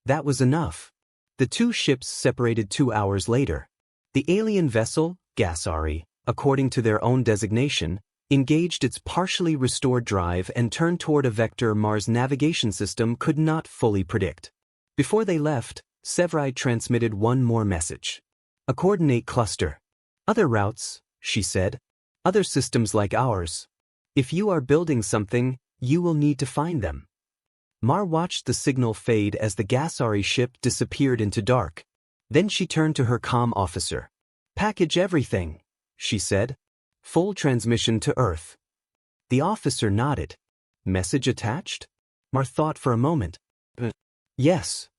That was enough. The two ships separated 2 hours later. The alien vessel, Gasari, according to their own designation, engaged its partially restored drive and turned toward a vector Mars' navigation system could not fully predict. Before they left, Severai transmitted one more message. "A coordinate cluster. Other routes," she said. "Other systems like ours. If you are building something, you will need to find them." Mar watched the signal fade as the Gasari ship disappeared into dark. Then she turned to her comm officer. "Package everything," she said. "Full transmission to Earth." The officer nodded. "Message attached?" Mar thought for a moment. "Yes."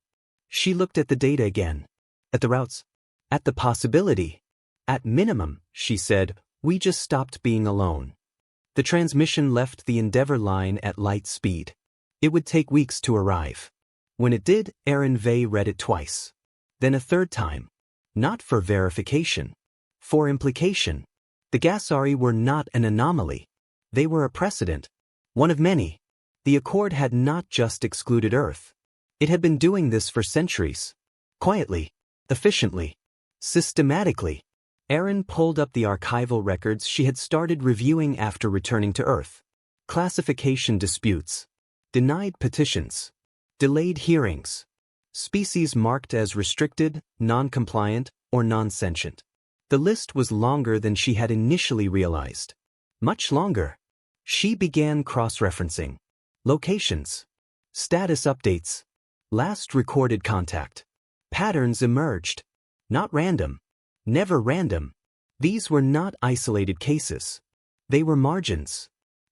She looked at the data again. "At the routes? At the possibility? At minimum," she said, "we just stopped being alone." The transmission left the Endeavour line at light speed. It would take weeks to arrive. When it did, Aaron Vey read it twice. Then a third time. Not for verification. For implication. The Gasari were not an anomaly. They were a precedent. One of many. The Accord had not just excluded Earth. It had been doing this for centuries. Quietly. Efficiently. Systematically. Aaron pulled up the archival records she had started reviewing after returning to Earth. Classification disputes. Denied petitions. Delayed hearings. Species marked as restricted, non-compliant, or non-sentient. The list was longer than she had initially realized. Much longer. She began cross-referencing. Locations. Status updates. Last recorded contact. Patterns emerged. Not random. Never random. These were not isolated cases. They were margins.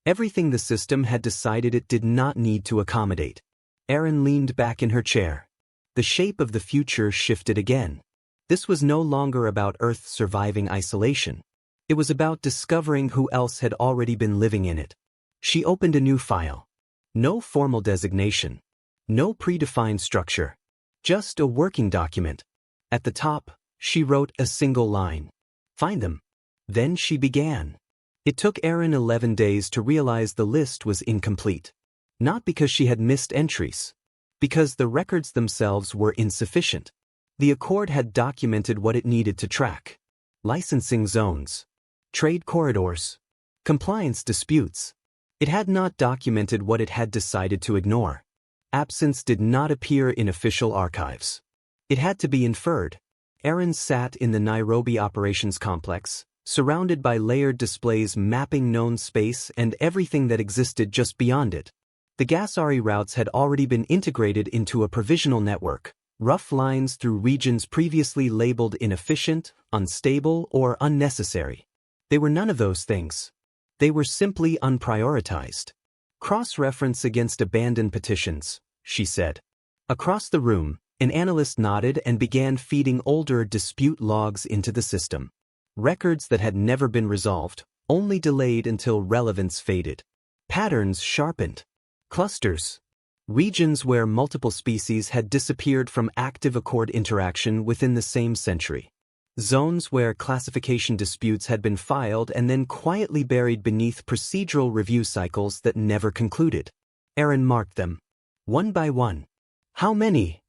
Everything the system had decided it did not need to accommodate. Aaron leaned back in her chair. The shape of the future shifted again. This was no longer about Earth surviving isolation. It was about discovering who else had already been living in it. She opened a new file. No formal designation. No predefined structure. Just a working document. At the top, she wrote a single line. "Find them." Then she began. It took Aaron 11 days to realize the list was incomplete. Not because she had missed entries. Because the records themselves were insufficient. The Accord had documented what it needed to track. Licensing zones. Trade corridors. Compliance disputes. It had not documented what it had decided to ignore. Absence did not appear in official archives. It had to be inferred. Aaron sat in the Nairobi Operations Complex, surrounded by layered displays mapping known space and everything that existed just beyond it. The Gasari routes had already been integrated into a provisional network, rough lines through regions previously labeled inefficient, unstable, or unnecessary. They were none of those things. They were simply unprioritized. Cross-reference against abandoned petitions, she said. Across the room, an analyst nodded and began feeding older dispute logs into the system. Records that had never been resolved, only delayed until relevance faded. Patterns sharpened. Clusters. Regions where multiple species had disappeared from active Accord interaction within the same century. Zones where classification disputes had been filed and then quietly buried beneath procedural review cycles that never concluded. Aaron marked them. One by one. "How many?"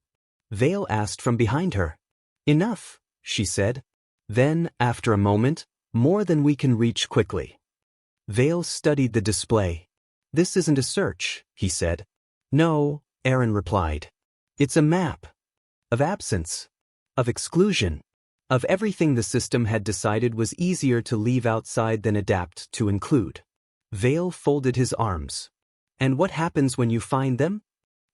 Vale asked from behind her. "Enough," she said. Then, after a moment, "More than we can reach quickly." Vale studied the display. "This isn't a search," he said. "No," Aaron replied. "It's a map. Of absence. Of exclusion. Of everything the system had decided was easier to leave outside than adapt to include." Vale folded his arms. "And what happens when you find them?"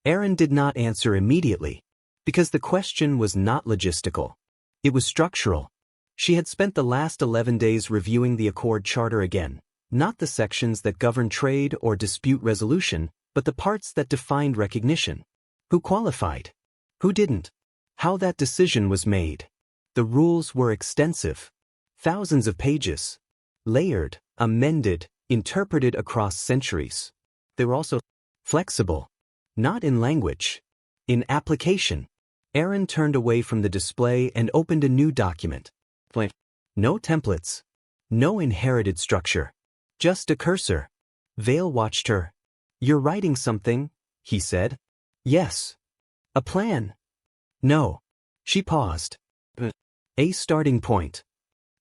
Aaron did not answer immediately, because the question was not logistical. It was structural. She had spent the last 11 days reviewing the Accord Charter again, not the sections that govern trade or dispute resolution, but the parts that defined recognition. Who qualified? Who didn't? How that decision was made. The rules were extensive. Thousands of pages. Layered, amended, interpreted across centuries. They were also flexible. Not in language. In application. Aaron turned away from the display and opened a new document. No templates. No inherited structure. Just a cursor. Vale watched her. "You're writing something," he said. "Yes." "A plan?" "No." She paused. A starting point.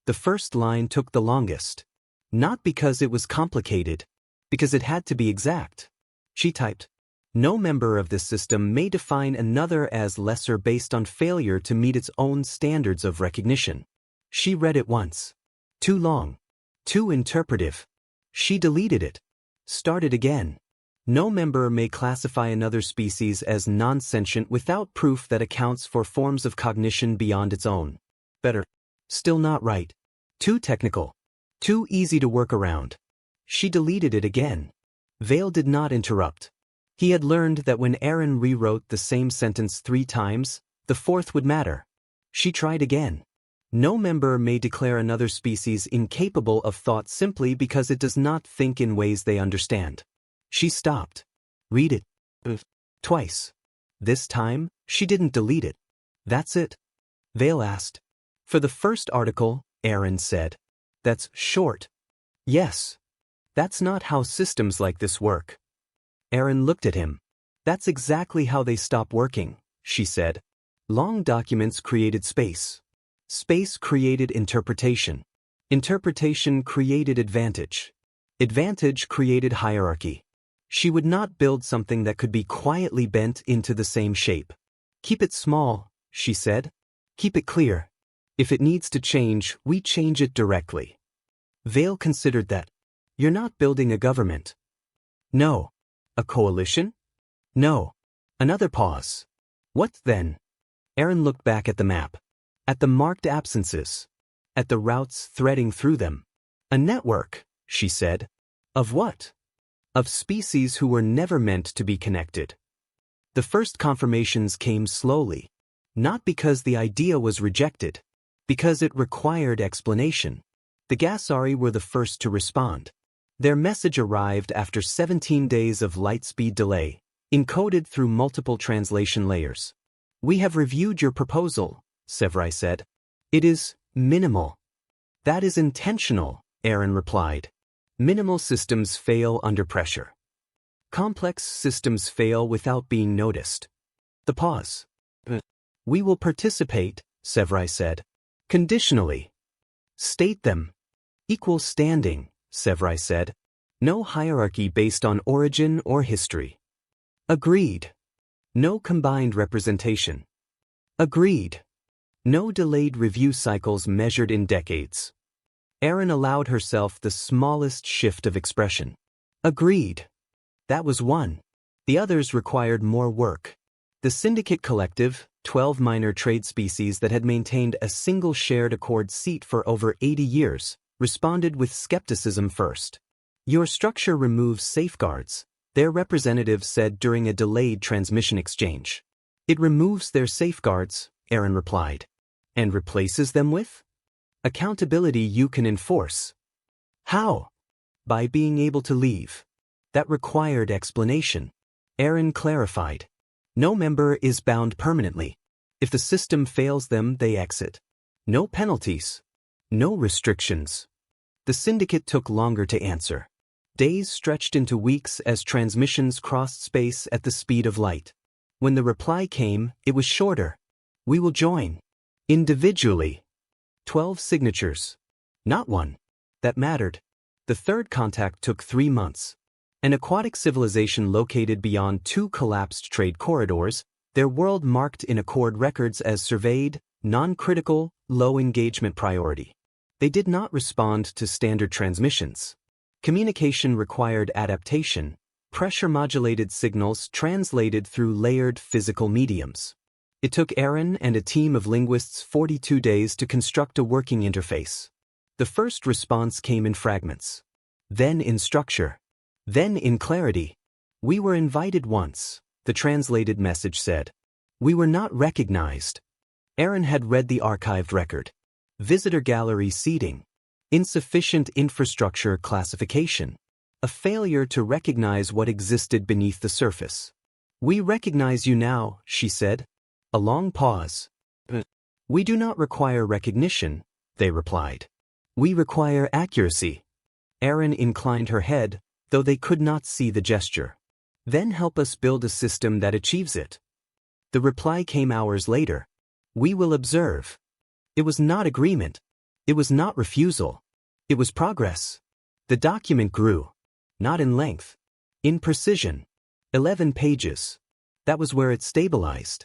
The first line took the longest. Not because it was complicated, because it had to be exact. She typed, "No member of this system may define another as lesser based on failure to meet its own standards of recognition." She read it once. Too long. Too interpretive. She deleted it. Started again. "No member may classify another species as non-sentient without proof that accounts for forms of cognition beyond its own." Better. Still not right. Too technical. Too easy to work around. She deleted it again. Vale did not interrupt. He had learned that when Aaron rewrote the same sentence 3 times, the 4th would matter. She tried again. "No member may declare another species incapable of thought simply because it does not think in ways they understand." She stopped. "Read it." Twice. This time, she didn't delete it. "That's it?" Vale asked. "For the first article," Aaron said. "That's short." "Yes. That's not how systems like this work." Aaron looked at him. "That's exactly how they stop working," she said. "Long documents created space. Space created interpretation. Interpretation created advantage. Advantage created hierarchy. She would not build something that could be quietly bent into the same shape. "Keep it small," she said. "Keep it clear. If it needs to change, we change it directly." Vale considered that. "You're not building a government." "No." "A coalition?" "No." Another pause. "What then?" Aaron looked back at the map. At the marked absences. At the routes threading through them. "A network," she said. "Of what?" "Of species who were never meant to be connected." The first confirmations came slowly. Not because the idea was rejected. Because it required explanation. The Gasari were the first to respond. Their message arrived after 17 days of light-speed delay, encoded through multiple translation layers. "We have reviewed your proposal," HFY said. "It is minimal." "That is intentional," Aaron replied. "Minimal systems fail under pressure. Complex systems fail without being noticed." The pause. "We will participate," HFY said. "Conditionally." "State them." "Equal standing," HFY said. "No hierarchy based on origin or history." "Agreed." "No combined representation." "Agreed." "No delayed review cycles measured in decades." Aaron allowed herself the smallest shift of expression. "Agreed." That was one. The others required more work. The Syndicate Collective, 12 minor trade species that had maintained a single shared accord seat for over 80 years, responded with skepticism first. "Your structure removes safeguards," their representative said during a delayed transmission exchange. "It removes their safeguards," Aaron replied. "And replaces them with? Accountability you can enforce." "How?" "By being able to leave." That required explanation. Aaron clarified. "No member is bound permanently. If the system fails them, they exit. No penalties. No restrictions." The syndicate took longer to answer. Days stretched into weeks as transmissions crossed space at the speed of light. When the reply came, it was shorter. "We will join. Individually." 12 signatures. Not one. That mattered. The third contact took 3 months. An aquatic civilization located beyond 2 collapsed trade corridors, their world marked in Accord records as surveyed, non-critical, low engagement priority. They did not respond to standard transmissions. Communication required adaptation, pressure-modulated signals translated through layered physical mediums. It took Aaron and a team of linguists 42 days to construct a working interface. The first response came in fragments, then in structure, then in clarity. "We were invited once," the translated message said. "We were not recognized." Aaron had read the archived record. Visitor gallery seating. Insufficient infrastructure classification. A failure to recognize what existed beneath the surface. "We recognize you now," she said. A long pause. "We do not require recognition," they replied. "We require accuracy." Aaron inclined her head, though they could not see the gesture. "Then help us build a system that achieves it." The reply came hours later. "We will observe." It was not agreement. It was not refusal. It was progress. The document grew. Not in length. In precision. 11 pages. That was where it stabilized.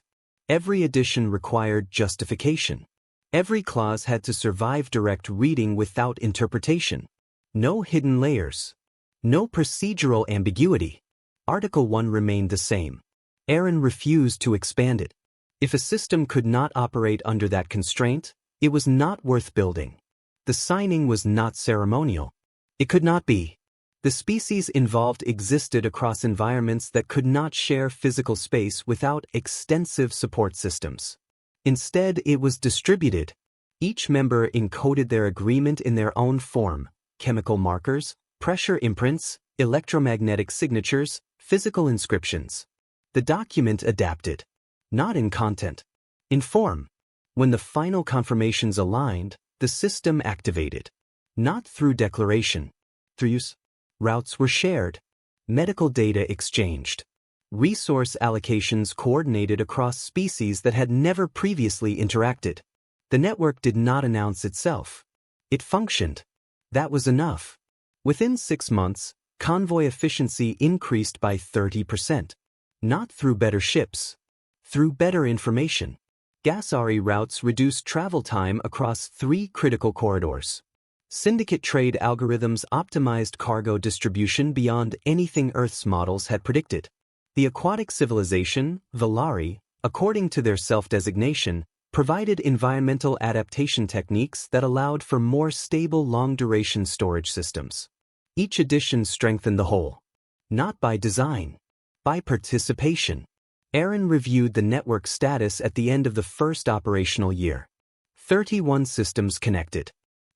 Every edition required justification. Every clause had to survive direct reading without interpretation. No hidden layers. No procedural ambiguity. Article 1 remained the same. Aaron refused to expand it. If a system could not operate under that constraint, it was not worth building. The signing was not ceremonial. It could not be. The species involved existed across environments that could not share physical space without extensive support systems. Instead, it was distributed. Each member encoded their agreement in their own form: chemical markers, pressure imprints, electromagnetic signatures, physical inscriptions. The document adapted. Not in content. In form. When the final confirmations aligned, the system activated. Not through declaration. Through use. Routes were shared. Medical data exchanged. Resource allocations coordinated across species that had never previously interacted. The network did not announce itself. It functioned. That was enough. Within 6 months, convoy efficiency increased by 30%. Not through better ships. Through better information. Gasari routes reduced travel time across 3 critical corridors. Syndicate trade algorithms optimized cargo distribution beyond anything Earth's models had predicted. The aquatic civilization, Valari, according to their self-designation, provided environmental adaptation techniques that allowed for more stable long-duration storage systems. Each edition strengthened the whole. Not by design. By participation. Aaron reviewed the network status at the end of the first operational year. 31 systems connected.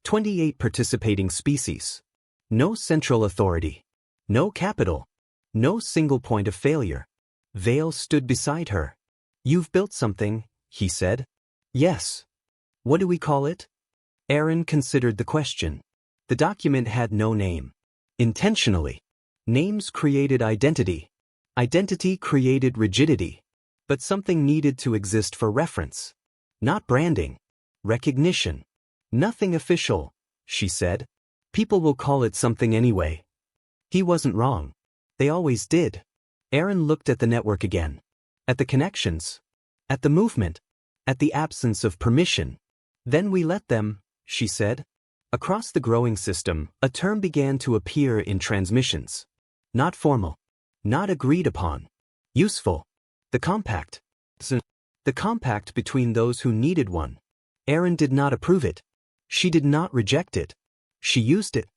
28 participating species. No central authority. No capital. No single point of failure. Vale stood beside her. "You've built something," he said. "Yes." "What do we call it?" Aaron considered the question. The document had no name. Intentionally. Names created identity. Identity created rigidity. But something needed to exist for reference. Not branding. Recognition. "Nothing official," she said. "People will call it something anyway." He wasn't wrong. They always did. Aaron looked at the network again. At the connections. At the movement. At the absence of permission. "Then we let them," she said. Across the growing system, a term began to appear in transmissions. Not formal. Not agreed upon. Useful. The compact. The compact between those who needed one. Aaron did not approve it. She did not reject it. She used it.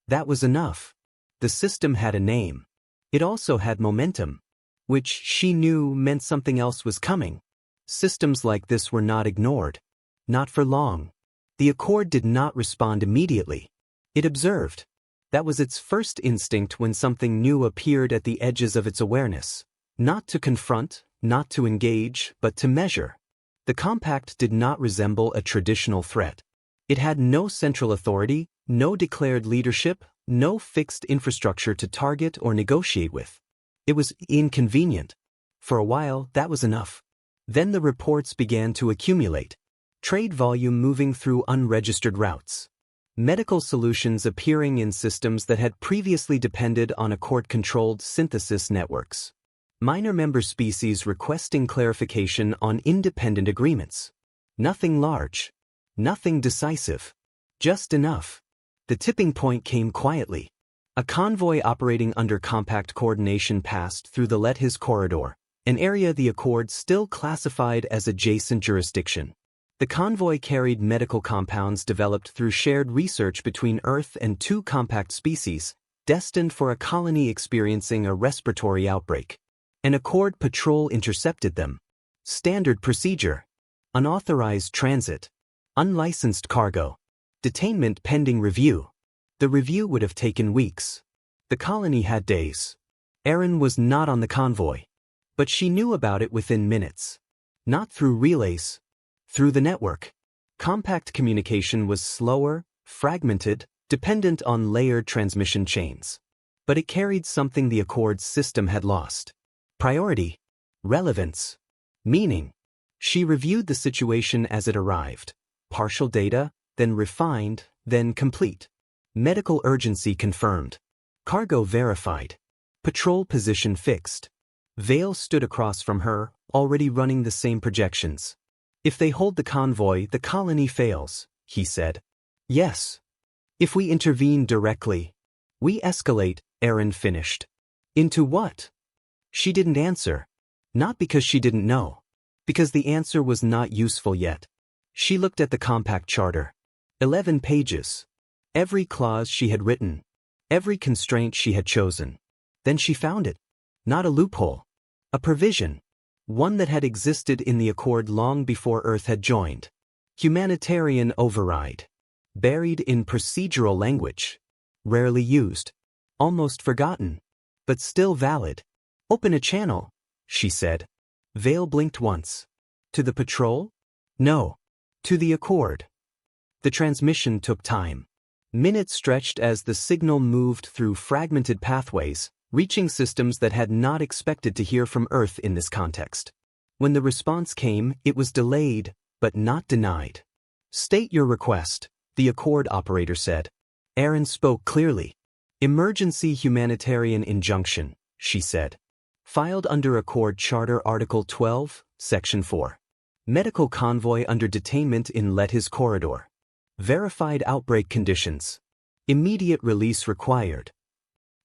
That was enough. The system had a name. It also had momentum, which she knew meant something else was coming. Systems like this were not ignored. Not for long. The Accord did not respond immediately. It observed. That was its first instinct when something new appeared at the edges of its awareness. Not to confront, not to engage, but to measure. The compact did not resemble a traditional threat. It had no central authority, no declared leadership, no fixed infrastructure to target or negotiate with. It was inconvenient. For a while, that was enough. Then the reports began to accumulate. Trade volume moving through unregistered routes. Medical solutions appearing in systems that had previously depended on Accord-controlled synthesis networks. Minor member species requesting clarification on independent agreements. Nothing large. Nothing decisive. Just enough. The tipping point came quietly. A convoy operating under compact coordination passed through the Let His corridor. an area the Accord still classified as adjacent jurisdiction. The convoy carried medical compounds developed through shared research between Earth and two compact species, destined for a colony experiencing a respiratory outbreak. An Accord patrol intercepted them. Standard procedure. Unauthorized transit. Unlicensed cargo. Detainment pending review. The review would have taken weeks. The colony had days. Erin was not on the convoy. But she knew about it within minutes. Not through relays. Through the network. Compact communication was slower, fragmented, dependent on layered transmission chains. But it carried something the Accord's system had lost. Priority. Relevance. Meaning. She reviewed the situation as it arrived. Partial data, then refined, then complete. Medical urgency confirmed. Cargo verified. Patrol position fixed. Vale stood across from her, already running the same projections. If they hold the convoy, the colony fails, he said. Yes. If we intervene directly. We escalate, Erin finished. Into what? She didn't answer. Not because she didn't know. Because the answer was not useful yet. She looked at the compact charter. 11 pages. Every clause she had written. Every constraint she had chosen. Then she found it. Not a loophole. A provision. One that had existed in the Accord long before Earth had joined. Humanitarian override. Buried in procedural language. Rarely used. Almost forgotten. But still valid. Open a channel, she said. Vale blinked once. To the patrol? No. To the Accord. The transmission took time. Minutes stretched as the signal moved through fragmented pathways, reaching systems that had not expected to hear from Earth in this context. When the response came, it was delayed, but not denied. State your request, the Accord operator said. Erin spoke clearly. Emergency humanitarian injunction, she said. Filed under Accord Charter Article 12, Section 4. Medical convoy under detainment in Let's corridor. Verified outbreak conditions. Immediate release required.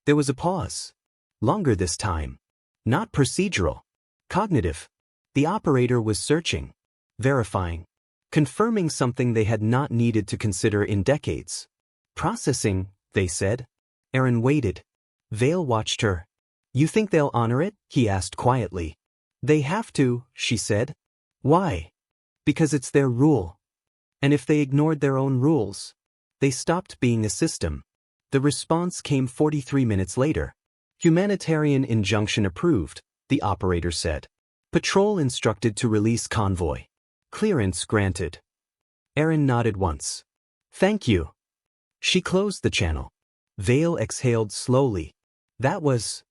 There was a pause. Longer this time. Not procedural. Cognitive. The operator was searching. Verifying. Confirming something they had not needed to consider in decades. Processing, they said. Erin waited. Vale watched her. You think they'll honor it? He asked quietly. They have to, she said. Why? Because it's their rule. And if they ignored their own rules, they stopped being a system. The response came 43 minutes later. Humanitarian injunction approved, the operator said. Patrol instructed to release convoy. Clearance granted. Erin nodded once. Thank you. She closed the channel. Vale exhaled slowly. That was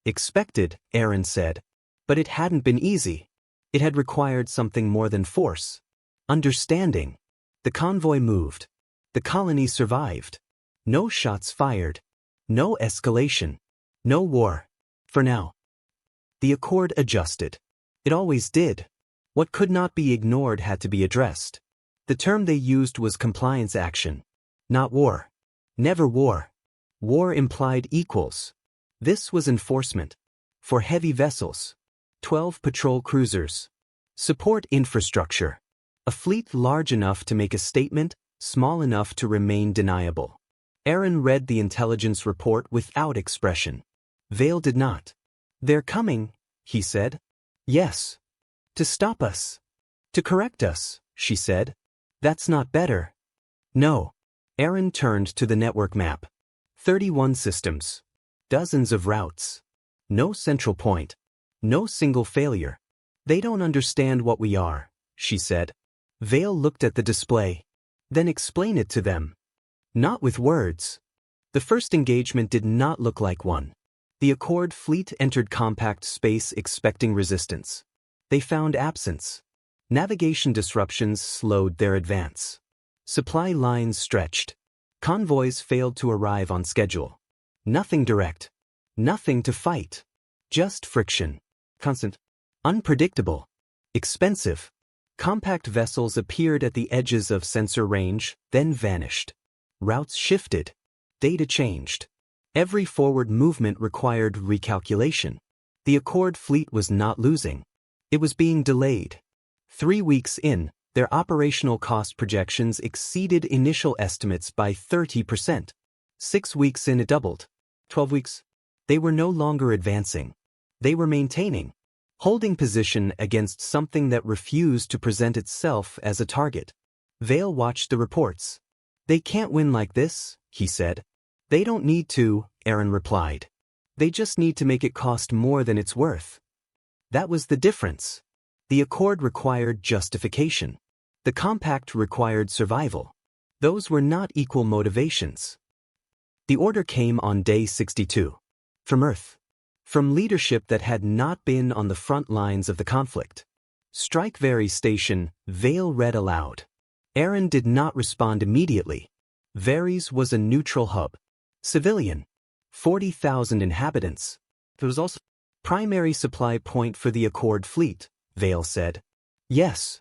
expected, Erin said. But it hadn't been easy. It had required something more than force. Understanding. The convoy moved. The colony survived. No shots fired. No escalation. No war. For now. The Accord adjusted. It always did. What could not be ignored had to be addressed. The term they used was compliance action. Not war. Never war. War implied equals. This was enforcement. For heavy vessels. 12 patrol cruisers. Support infrastructure. A fleet large enough to make a statement, small enough to remain deniable. Erin read the intelligence report without expression. Vale did not. They're coming, he said. Yes. To stop us. To correct us, she said. That's not better. No. Erin turned to the network map. 31 systems. Dozens of routes. No central point. No single failure. They don't understand what we are, she said. Vale looked at the display. Then explain it to them. Not with words. The first engagement did not look like one. The Accord fleet entered compact space expecting resistance. They found absence. Navigation disruptions slowed their advance. Supply lines stretched. Convoys failed to arrive on schedule. Nothing direct. Nothing to fight. Just friction. Constant. Unpredictable. Expensive. Compact vessels appeared at the edges of sensor range, then vanished. Routes shifted. Data changed. Every forward movement required recalculation. The Accord fleet was not losing. It was being delayed. 3 weeks in, their operational cost projections exceeded initial estimates by 30%. 6 weeks in, it doubled. 12 weeks. They were no longer advancing. They were maintaining, holding position against something that refused to present itself as a target. Vale watched the reports. "They can't win like this," he said. "They don't need to," Aaron replied. "They just need to make it cost more than it's worth." That was the difference. The Accord required justification. The Compact required survival. Those were not equal motivations. The order came on day 62. From Earth. From leadership that had not been on the front lines of the conflict. "Strike Very Station," Vale read aloud. Aaron did not respond immediately. Varies was a neutral hub. Civilian. 40,000 inhabitants. There was also primary supply point for the Accord fleet, Vale said. Yes.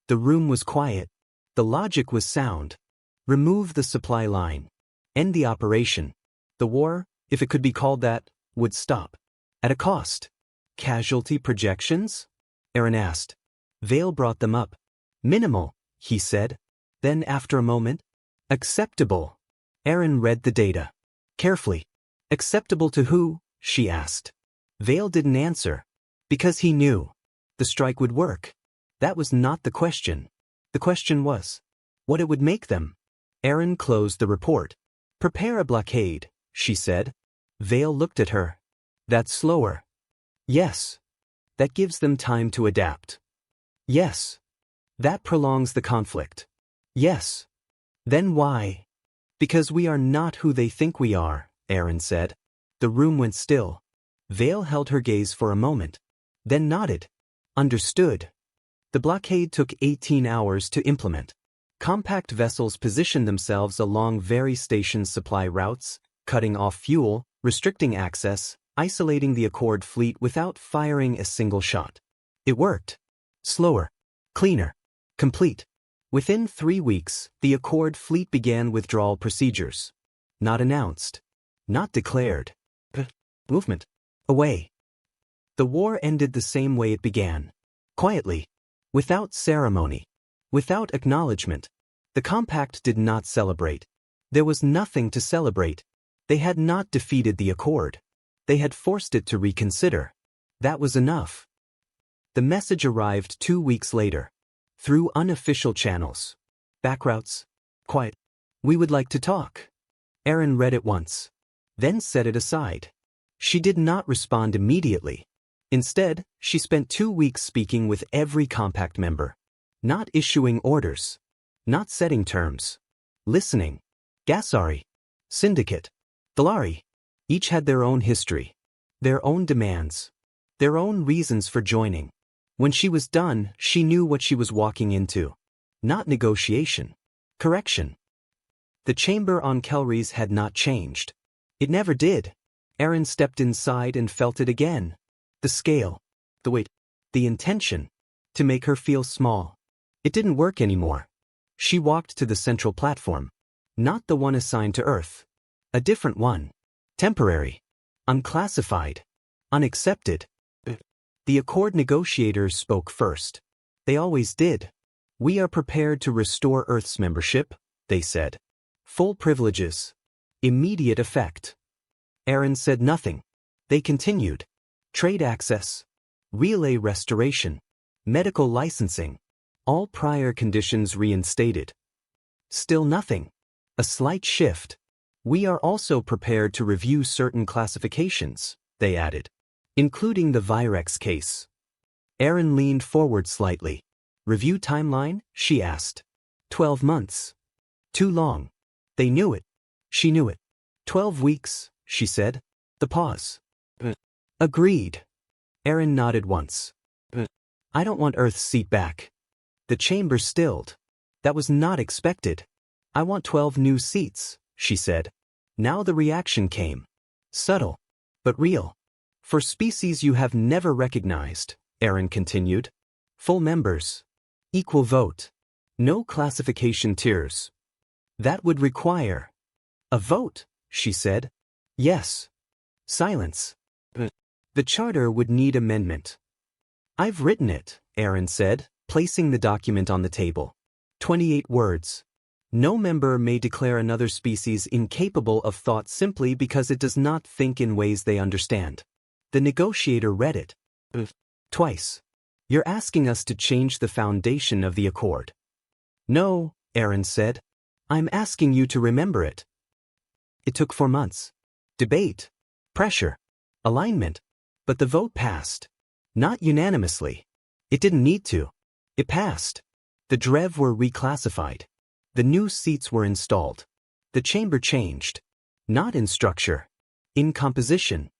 The room was quiet. The logic was sound. Remove the supply line. End the operation. The war, if it could be called that, would stop. At a cost. Casualty projections? Aaron asked. Vale brought them up. Minimal, he said. Then after a moment, acceptable. Aaron read the data. Carefully. Acceptable to who? She asked. Vale didn't answer. Because he knew. The strike would work. That was not the question. The question was what it would make them. Aaron closed the report. Prepare a blockade, she said. Vale looked at her. That's slower. Yes. That gives them time to adapt. Yes. That prolongs the conflict. Yes. Then why? Because we are not who they think we are, Aaron said. The room went still. Vale held her gaze for a moment. Then nodded. Understood. The blockade took 18 hours to implement. Compact vessels positioned themselves along Very Station's supply routes, cutting off fuel, restricting access, isolating the Accord fleet without firing a single shot. It worked. Slower. Cleaner. Complete. Within 3 weeks, the Accord fleet began withdrawal procedures. Not announced. Not declared. Movement. Away. The war ended the same way it began. Quietly. Without ceremony. Without acknowledgement. The Compact did not celebrate. There was nothing to celebrate. They had not defeated the Accord. They had forced it to reconsider. That was enough. The message arrived 2 weeks later. Through unofficial channels. Backroutes. Quiet. We would like to talk. Aaron read it once. Then set it aside. She did not respond immediately. Instead, she spent 2 weeks speaking with every Compact member. Not issuing orders. Not setting terms. Listening. Gassari. Syndicate. Dalari. Each had their own history. Their own demands. Their own reasons for joining. When she was done, she knew what she was walking into. Not negotiation. Correction. The chamber on Kelry's had not changed. It never did. Aaron stepped inside and felt it again. The scale. The weight. The intention. To make her feel small. It didn't work anymore. She walked to the central platform. Not the one assigned to Earth. A different one. Temporary. Unclassified. Unaccepted. The Accord negotiators spoke first. They always did. We are prepared to restore Earth's membership, they said. Full privileges. Immediate effect. Aaron said nothing. They continued. Trade access. Relay restoration. Medical licensing. All prior conditions reinstated. Still nothing. A slight shift. We are also prepared to review certain classifications, they added. Including the Virex case. Aaron leaned forward slightly. Review timeline? She asked. 12 months. Too long. They knew it. She knew it. 12 weeks, she said. The pause. Agreed. Aaron nodded once. I don't want Earth's seat back. The chamber stilled. That was not expected. I want 12 new seats, she said. Now the reaction came. Subtle. But real. For species you have never recognized, Aaron continued. Full members. Equal vote. No classification tiers. That would require a vote, she said. Yes. Silence. The charter would need amendment. I've written it, Aaron said, placing the document on the table. 28 words. No member may declare another species incapable of thought simply because it does not think in ways they understand. The negotiator read it. Twice. You're asking us to change the foundation of the accord. No, Aaron said. I'm asking you to remember it. It took 4 months. Debate. Pressure. Alignment. But the vote passed. Not unanimously. It didn't need to. It passed. The Drev were reclassified. The new seats were installed. The chamber changed. Not in structure. In composition.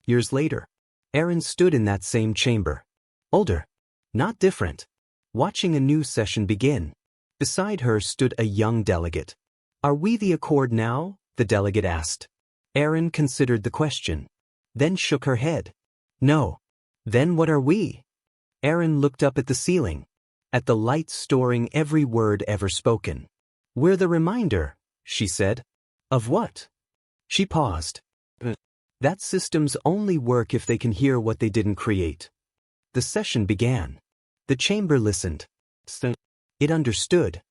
Years later, Aaron stood in that same chamber. Older. Not different. Watching a new session begin. Beside her stood a young delegate. Are we the accord now? The delegate asked. Aaron considered the question. Then shook her head. No. Then what are we? Aaron looked up at the ceiling. At the light storing every word ever spoken. We're the reminder, she said. Of what? She paused. That systems only work if they can hear what they didn't create. The session began. The chamber listened. It understood.